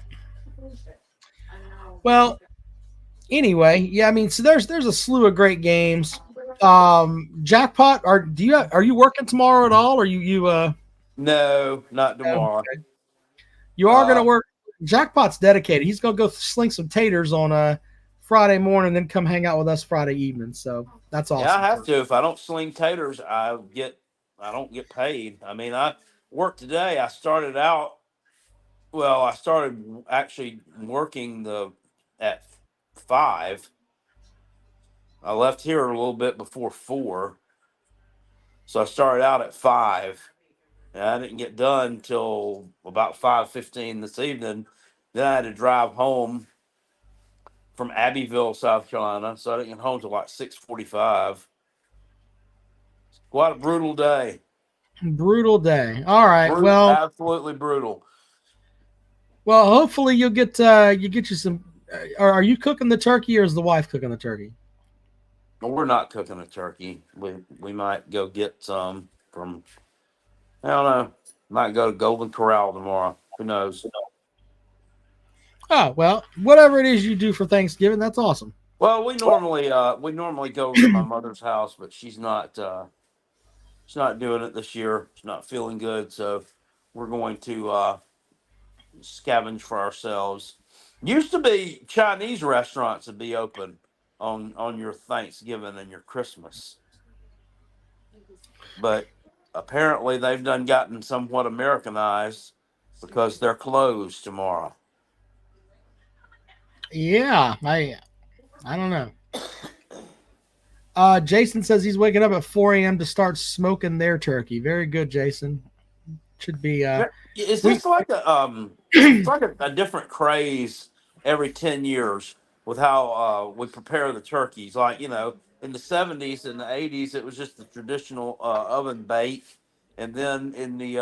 Well, anyway, yeah, I mean, so there's a slew of great games. Jackpot, are you working tomorrow at all? Or you No, not tomorrow. Okay. You are gonna work. Jackpot's dedicated. He's gonna go sling some taters on Friday morning, then come hang out with us Friday evening. So that's awesome. Yeah, I have to. If I don't sling taters, I don't get paid. I mean, I worked today. I started actually working at 5. I left here a little bit before 4. So I started out at 5. And I didn't get done till about 5:15 this evening. Then I had to drive home from Abbeville, South Carolina. So I didn't get home till like 6:45. Quite a brutal day. Brutal day. All right. Brutal, absolutely brutal. Well, hopefully you get you some. Are you cooking the turkey, or is the wife cooking the turkey? Well, we're not cooking a turkey. We might go get some from. I don't know. Might go to Golden Corral tomorrow. Who knows? Oh well, whatever it is you do for Thanksgiving, that's awesome. Well, we normally go to my mother's house, but she's not doing it this year. She's not feeling good, so we're going to scavenge for ourselves. Used to be Chinese restaurants would be open on your Thanksgiving and your Christmas, but apparently they've gotten somewhat Americanized because they're closed tomorrow. Yeah, I don't know. Jason says he's waking up at 4 a.m. to start smoking their turkey. Very good, Jason. Should be. Is this like it's like a different craze every 10 years with how we prepare the turkeys? Like, in the 70s and the 80s, it was just the traditional oven bake, and then in the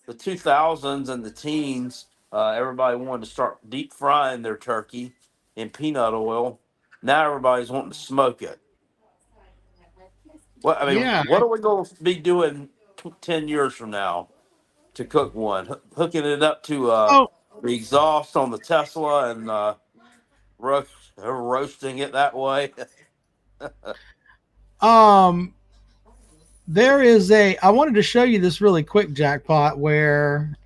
2000s and the teens, everybody wanted to start deep frying their turkey in peanut oil. Now everybody's wanting to smoke it. What I mean, Yeah. what are we going to be doing 10 years from now to cook one? Hooking it up to Oh, the exhaust on the Tesla and roasting it that way. um, there is I wanted to show you this really quick, Jackpot, where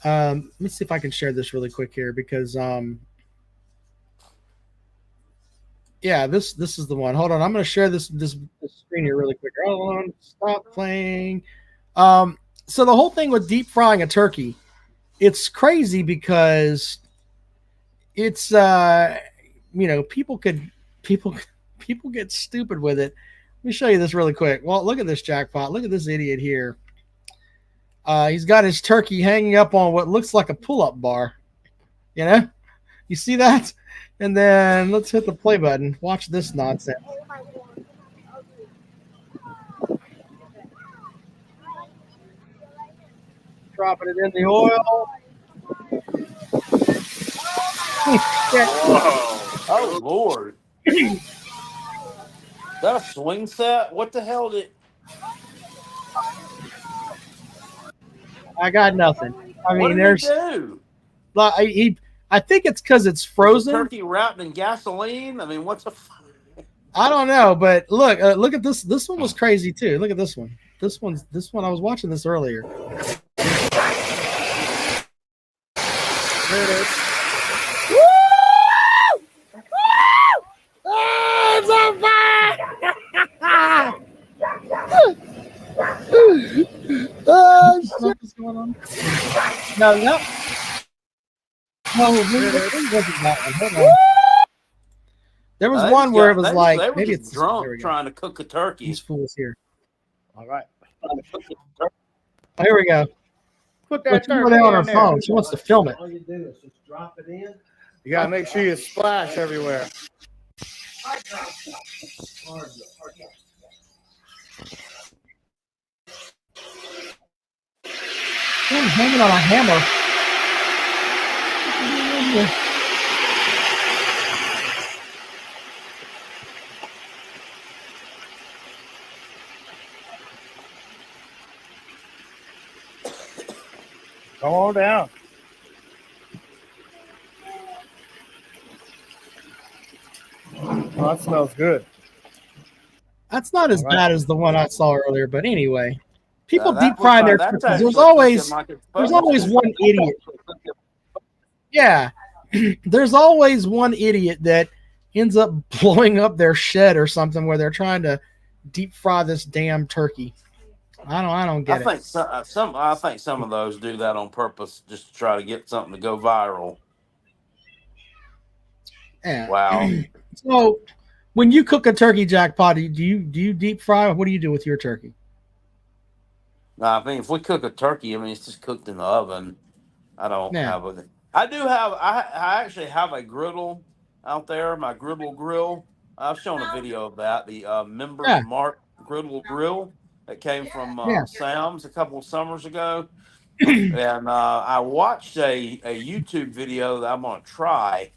let me see if I can share this really quick here because yeah, this is the one. Hold on, I'm going to share this screen here really quick. Hold on, stop playing. So the whole thing with deep frying a turkey, it's crazy because it's people get stupid with it. Let me show you this really quick. Well, look at this, Jackpot. Look at this idiot here. He's got his turkey hanging up on what looks like a pull-up bar. You know, you see that? And then let's hit the play button. Watch this nonsense. Dropping it in the oil. Oh Lord! Is that a swing set? What the hell did? I got nothing. I What mean, did there's. he do? I think it's because it's frozen. Turkey wrapped in gasoline. I mean, what's a? I don't know, but look at this. This one was crazy too. Look at this one. This one. I was watching this earlier. There it is. Woo! Woo! Oh, it's on fire! Oh, shit. What's going on? No. No, it wasn't that one. Hold on. There was one where it was like they were maybe just it's drunk there we go. trying to cook a turkey. These fools here. All right. Oh, here we go. Put Look, she's over there on her phone. She wants to film it. All you do is just drop it in. You gotta make sure you splash everywhere. She's hanging on a hammer. Come on down. Oh, that smells good. That's not as bad as the one I saw earlier, but anyway, people That deep was fry like- their that's turkeys. actually There's always one idiot. Yeah, there's always one idiot that ends up blowing up their shed or something where they're trying to deep fry this damn turkey. I don't get I think I think some of those do that on purpose, just to try to get something to go viral. Yeah. Wow. So, when you cook a turkey, Jackpot, do you deep fry? What do you do with your turkey? I mean, if we cook a turkey, I mean it's just cooked in the oven. I don't Yeah. have a. I do have. I actually have a griddle out there. My griddle grill. I've shown a video of that. The Members Yeah. Mark griddle grill that came from Yeah. Sam's a couple of summers ago. And I watched a YouTube video that I'm going to try.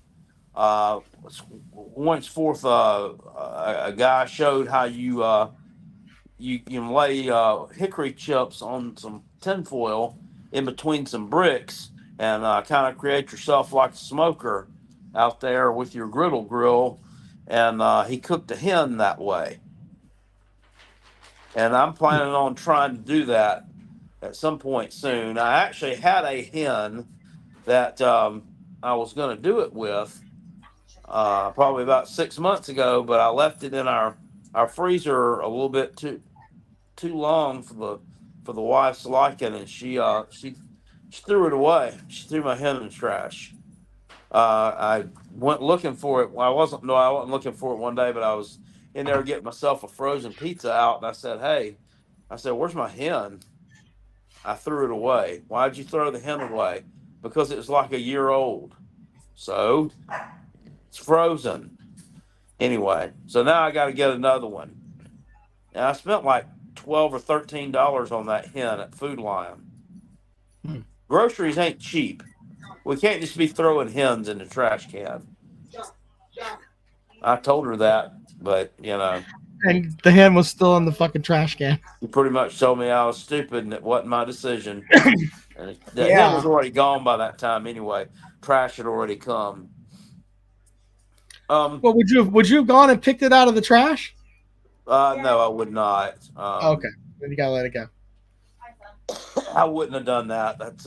Once forth, a guy showed how you can lay hickory chips on some tinfoil in between some bricks and kind of create yourself like a smoker out there with your griddle grill. And he cooked a hen that way. And I'm planning on trying to do that at some point soon. I actually had a hen that I was going to do it with probably about 6 months ago, but I left it in our freezer a little bit too long for the wife's liking, and she threw it away. She threw my hen in the trash. I went looking for it. Well, I wasn't looking for it one day, but I was in there getting myself a frozen pizza out, and I said, "Hey," I said, "Where's my hen?" I threw it away. Why'd you throw the hen away? Because it was like a year old. So it's frozen. Anyway, so now I got to get another one. And I spent like $12 or $13 on that hen at Food Lion. Groceries ain't cheap. We can't just be throwing hens in the trash can. I told her that, but And the hen was still in the fucking trash can. you pretty much told me I was stupid and it wasn't my decision. And the Yeah. hen was already gone by that time anyway. Trash had already come. Well, would you have gone and picked it out of the trash? No, I would not. Okay, then you gotta let it go. I wouldn't have done that. That's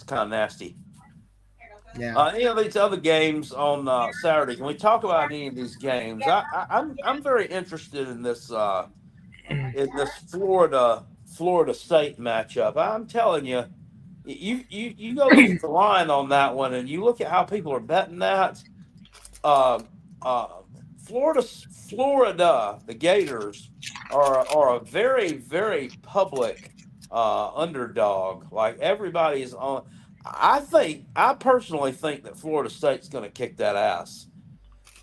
kind of nasty. Yeah. Any of these other games on Saturday? Can we talk about any of these games? I'm very interested in this Florida State matchup. I'm telling you, you go look at the line on that one, and you look at how people are betting that. Florida, the Gators are a very, very public underdog. Like everybody's on. I personally think that Florida State's going to kick that ass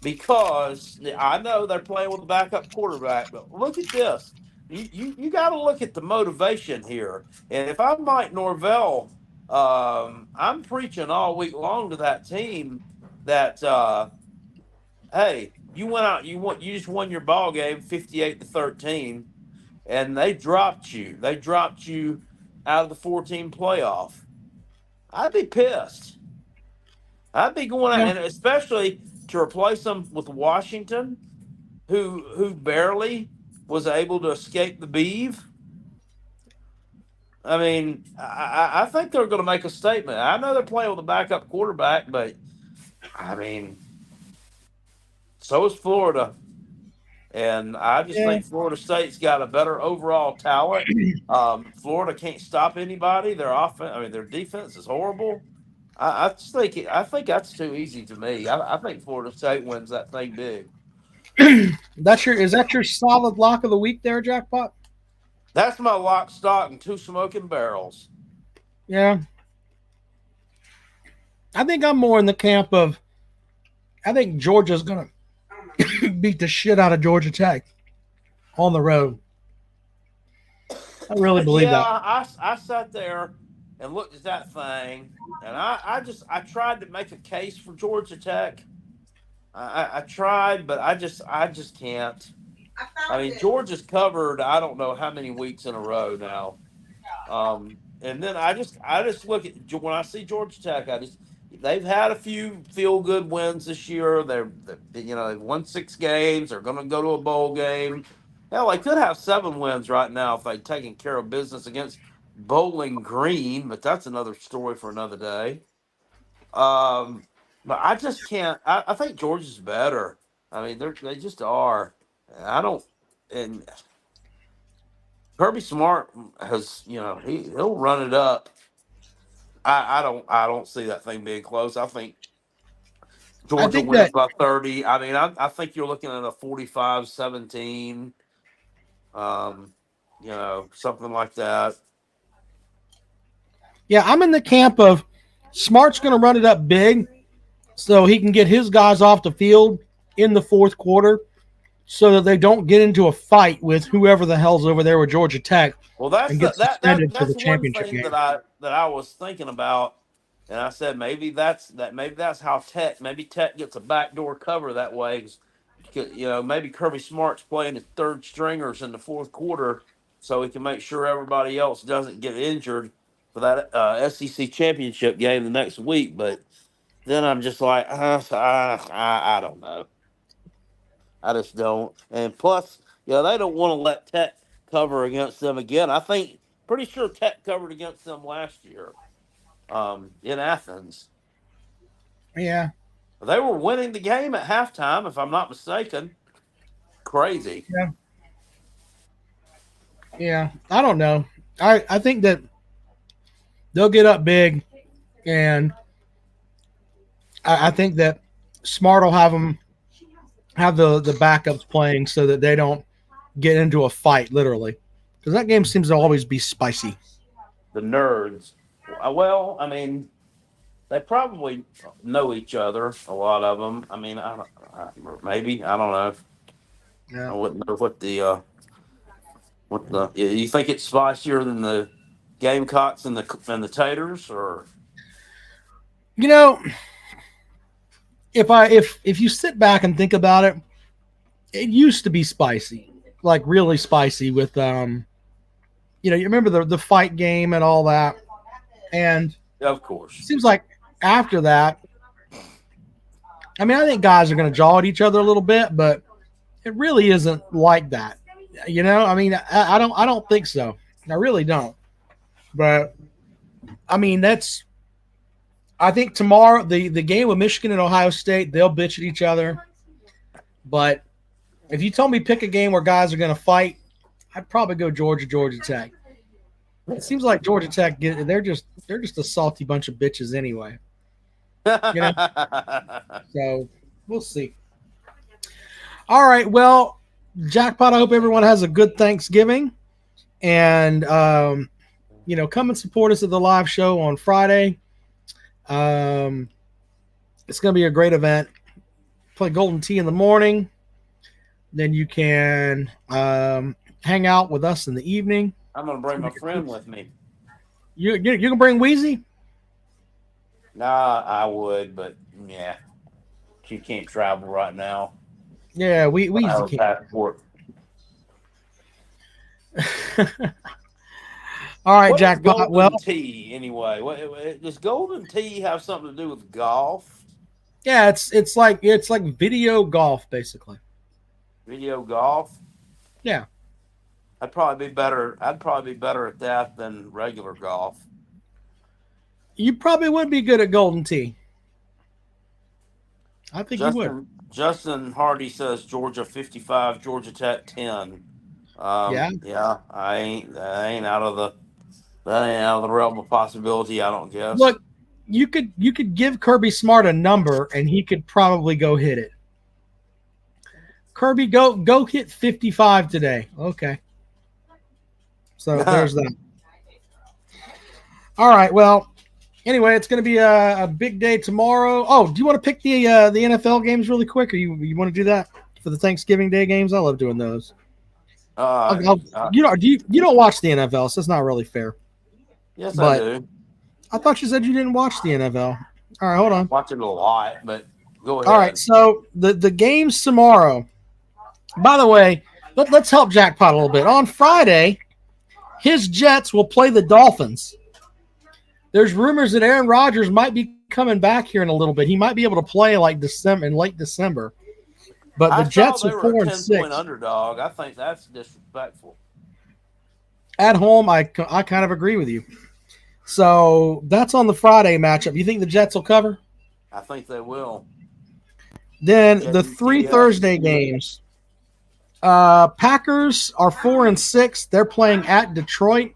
because I know they're playing with a backup quarterback, but look at this. You got to look at the motivation here. And if I'm Mike Norvell, I'm preaching all week long to that team that hey, you went out, you just won your ball game 58-13, and they dropped you. They dropped you out of the 14 playoff. I'd be pissed. I'd be going out, and especially to replace them with Washington, who barely was able to escape the Beeve. I mean, I think they're going to make a statement. I know they're playing with a backup quarterback, but I mean, so is Florida. And I just think Florida State's got a better overall talent. Florida can't stop anybody. Their offense, their defense is horrible. I think that's too easy to me. I think Florida State wins that thing big. Is that your solid lock of the week there, Jackpot? That's my lock, stock, and two smoking barrels. Yeah. I think I'm more in the camp of I think Georgia's going to beat the shit out of Georgia Tech on the road. I really believe that. I sat there and looked at that thing, and I tried to make a case for Georgia Tech. I tried, but I just can't. Georgia's covered I don't know how many weeks in a row now. And then I just look at when I see Georgia Tech, they've had a few feel-good wins this year. They've won 6 games. They're going to go to a bowl game. Hell, they could have 7 wins right now if they'd taken care of business against Bowling Green, but that's another story for another day. But I just can't. I think Georgia's better. They just are. And Kirby Smart has, he'll run it up. I don't see that thing being close. I think Georgia wins by 30. I think you're looking at a 45-17, something like that. Yeah, I'm in the camp of Smart's going to run it up big so he can get his guys off the field in the fourth quarter so that they don't get into a fight with whoever the hell's over there with Georgia Tech. Well, that's and get suspended for the one championship thing game. that I was thinking about, and I said maybe that's how Tech gets a backdoor cover that way. Maybe Kirby Smart's playing his third stringers in the fourth quarter so he can make sure everybody else doesn't get injured for that SEC championship game the next week. But then I'm just like, I don't know. I just don't. And plus, they don't want to let Tech cover against them again. Pretty sure Tech covered against them last year in Athens. Yeah. They were winning the game at halftime, if I'm not mistaken. Crazy. Yeah. I don't know. I think that they'll get up big, and I think that Smart will have them have the backups playing so that they don't get into a fight, literally. Because that game seems to always be spicy. The nerds. Well, They probably know each other. A lot of them. I mean, maybe I don't know. Yeah. I wouldn't know what the. You think it's spicier than the Gamecocks and the Taters, or You know, if you sit back and think about it, it used to be spicy, like really spicy with you remember the fight game and all that, and of it course. seems like after that, I mean, I think guys are going to jaw at each other a little bit, but it really isn't like that. I mean, I don't think so. I really don't. But I mean, I think tomorrow the game with Michigan and Ohio State, they'll bitch at each other. But if you told me pick a game where guys are going to fight, I'd probably go Georgia Tech. It seems like Georgia Tech they're just a salty bunch of bitches anyway. So we'll see. All right, well, Jackpot, I hope everyone has a good Thanksgiving, and come and support us at the live show on Friday. It's going to be a great event. Play Golden Tee in the morning. Then you can hang out with us in the evening. I'm gonna bring my friend with me. You can bring Wheezy? Nah, I would, but yeah, she can't travel right now. Yeah, Wheezy Our can't. passport. All right, What is Jackpot. Golden Well, Tee anyway? Does Golden Tee have something to do with golf? yeah, it's like video golf basically. Video golf? Yeah. I'd probably be better at that than regular golf. You probably would be good at Golden Tee. I think you would. Justin Hardy says Georgia 55, Georgia Tech 10. Yeah. I ain't out of the realm of possibility. I don't guess. Look, you could give Kirby Smart a number and he could probably go hit it. Kirby, go hit 55 today. Okay. So there's that. All right. Well, anyway, it's going to be a big day tomorrow. Oh, do you want to pick the NFL games really quick, or you want to do that for the Thanksgiving Day games? I love doing those. You don't watch the NFL, so it's not really fair. Yes, but I do. I thought you said you didn't watch the NFL. All right, hold on. Watch it a lot, but go ahead. All right, so the games tomorrow. By the way, let's help Jackpot a little bit. On Friday, his Jets will play the Dolphins. There's rumors that Aaron Rodgers might be coming back here in a little bit. He might be able to play like late December. But the Jets are 4-6. 10-point underdog. I think that's disrespectful. At home, I kind of agree with you. So that's on the Friday matchup. You think the Jets will cover? I think they will. Then the 3 Thursday games. Packers are 4-6. They're playing at Detroit.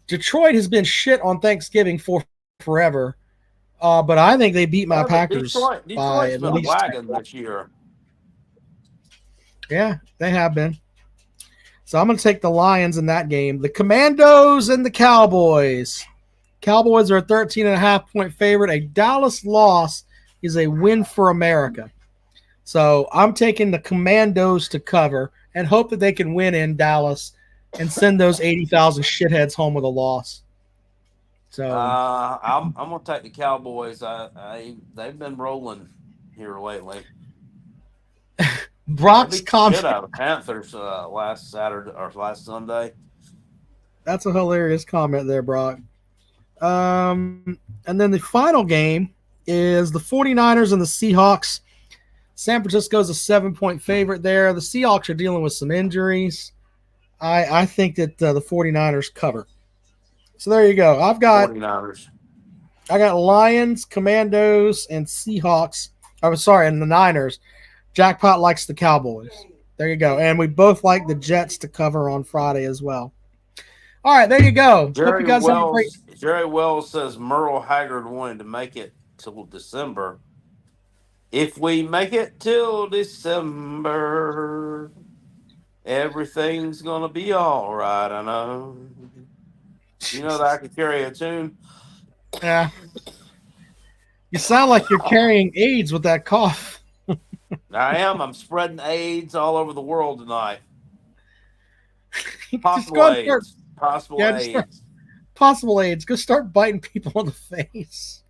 Detroit has been shit on Thanksgiving for forever. But I think they beat my Packers by at been least. wagon this year. Yeah, they have been. So I'm going to take the Lions in that game. The Commandos and the Cowboys. Cowboys are a 13.5-point favorite. A Dallas loss is a win for America. So I'm taking the Commandos to cover and hope that they can win in Dallas and send those 80,000 shitheads home with a loss. So I'm gonna take the Cowboys. They've been rolling here lately. Brock's comment. Shit out of Panthers last Saturday or last Sunday. That's a hilarious comment there, Brock. And then the final game is the 49ers and the Seahawks. San Francisco's a 7-point favorite there. The Seahawks are dealing with some injuries. I think that the 49ers cover. So there you go. I've got 49ers. I got Lions, Commandos, and Seahawks. I'm sorry, and the Niners. Jackpot likes the Cowboys. There you go. And we both like the Jets to cover on Friday as well. All right, there you go. Hope you guys have a great. Jerry Wells says Merle Haggard wanted to make it till December. If we make it till December, everything's gonna be all right. I know. You know that I could carry a tune. Yeah. You sound like you're carrying AIDS with that cough. I am. I'm spreading AIDS all over the world tonight. Just Possible go and start- AIDS. Possible Yeah, just AIDS. possible AIDS. Go start biting people in the face.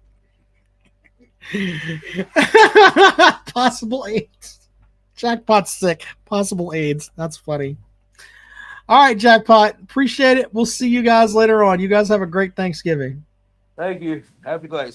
Possible AIDS. Jackpot's sick. Possible AIDS. That's funny. All right, Jackpot. Appreciate it. We'll see you guys later on. You guys have a great Thanksgiving. Thank you. Happy Thanksgiving.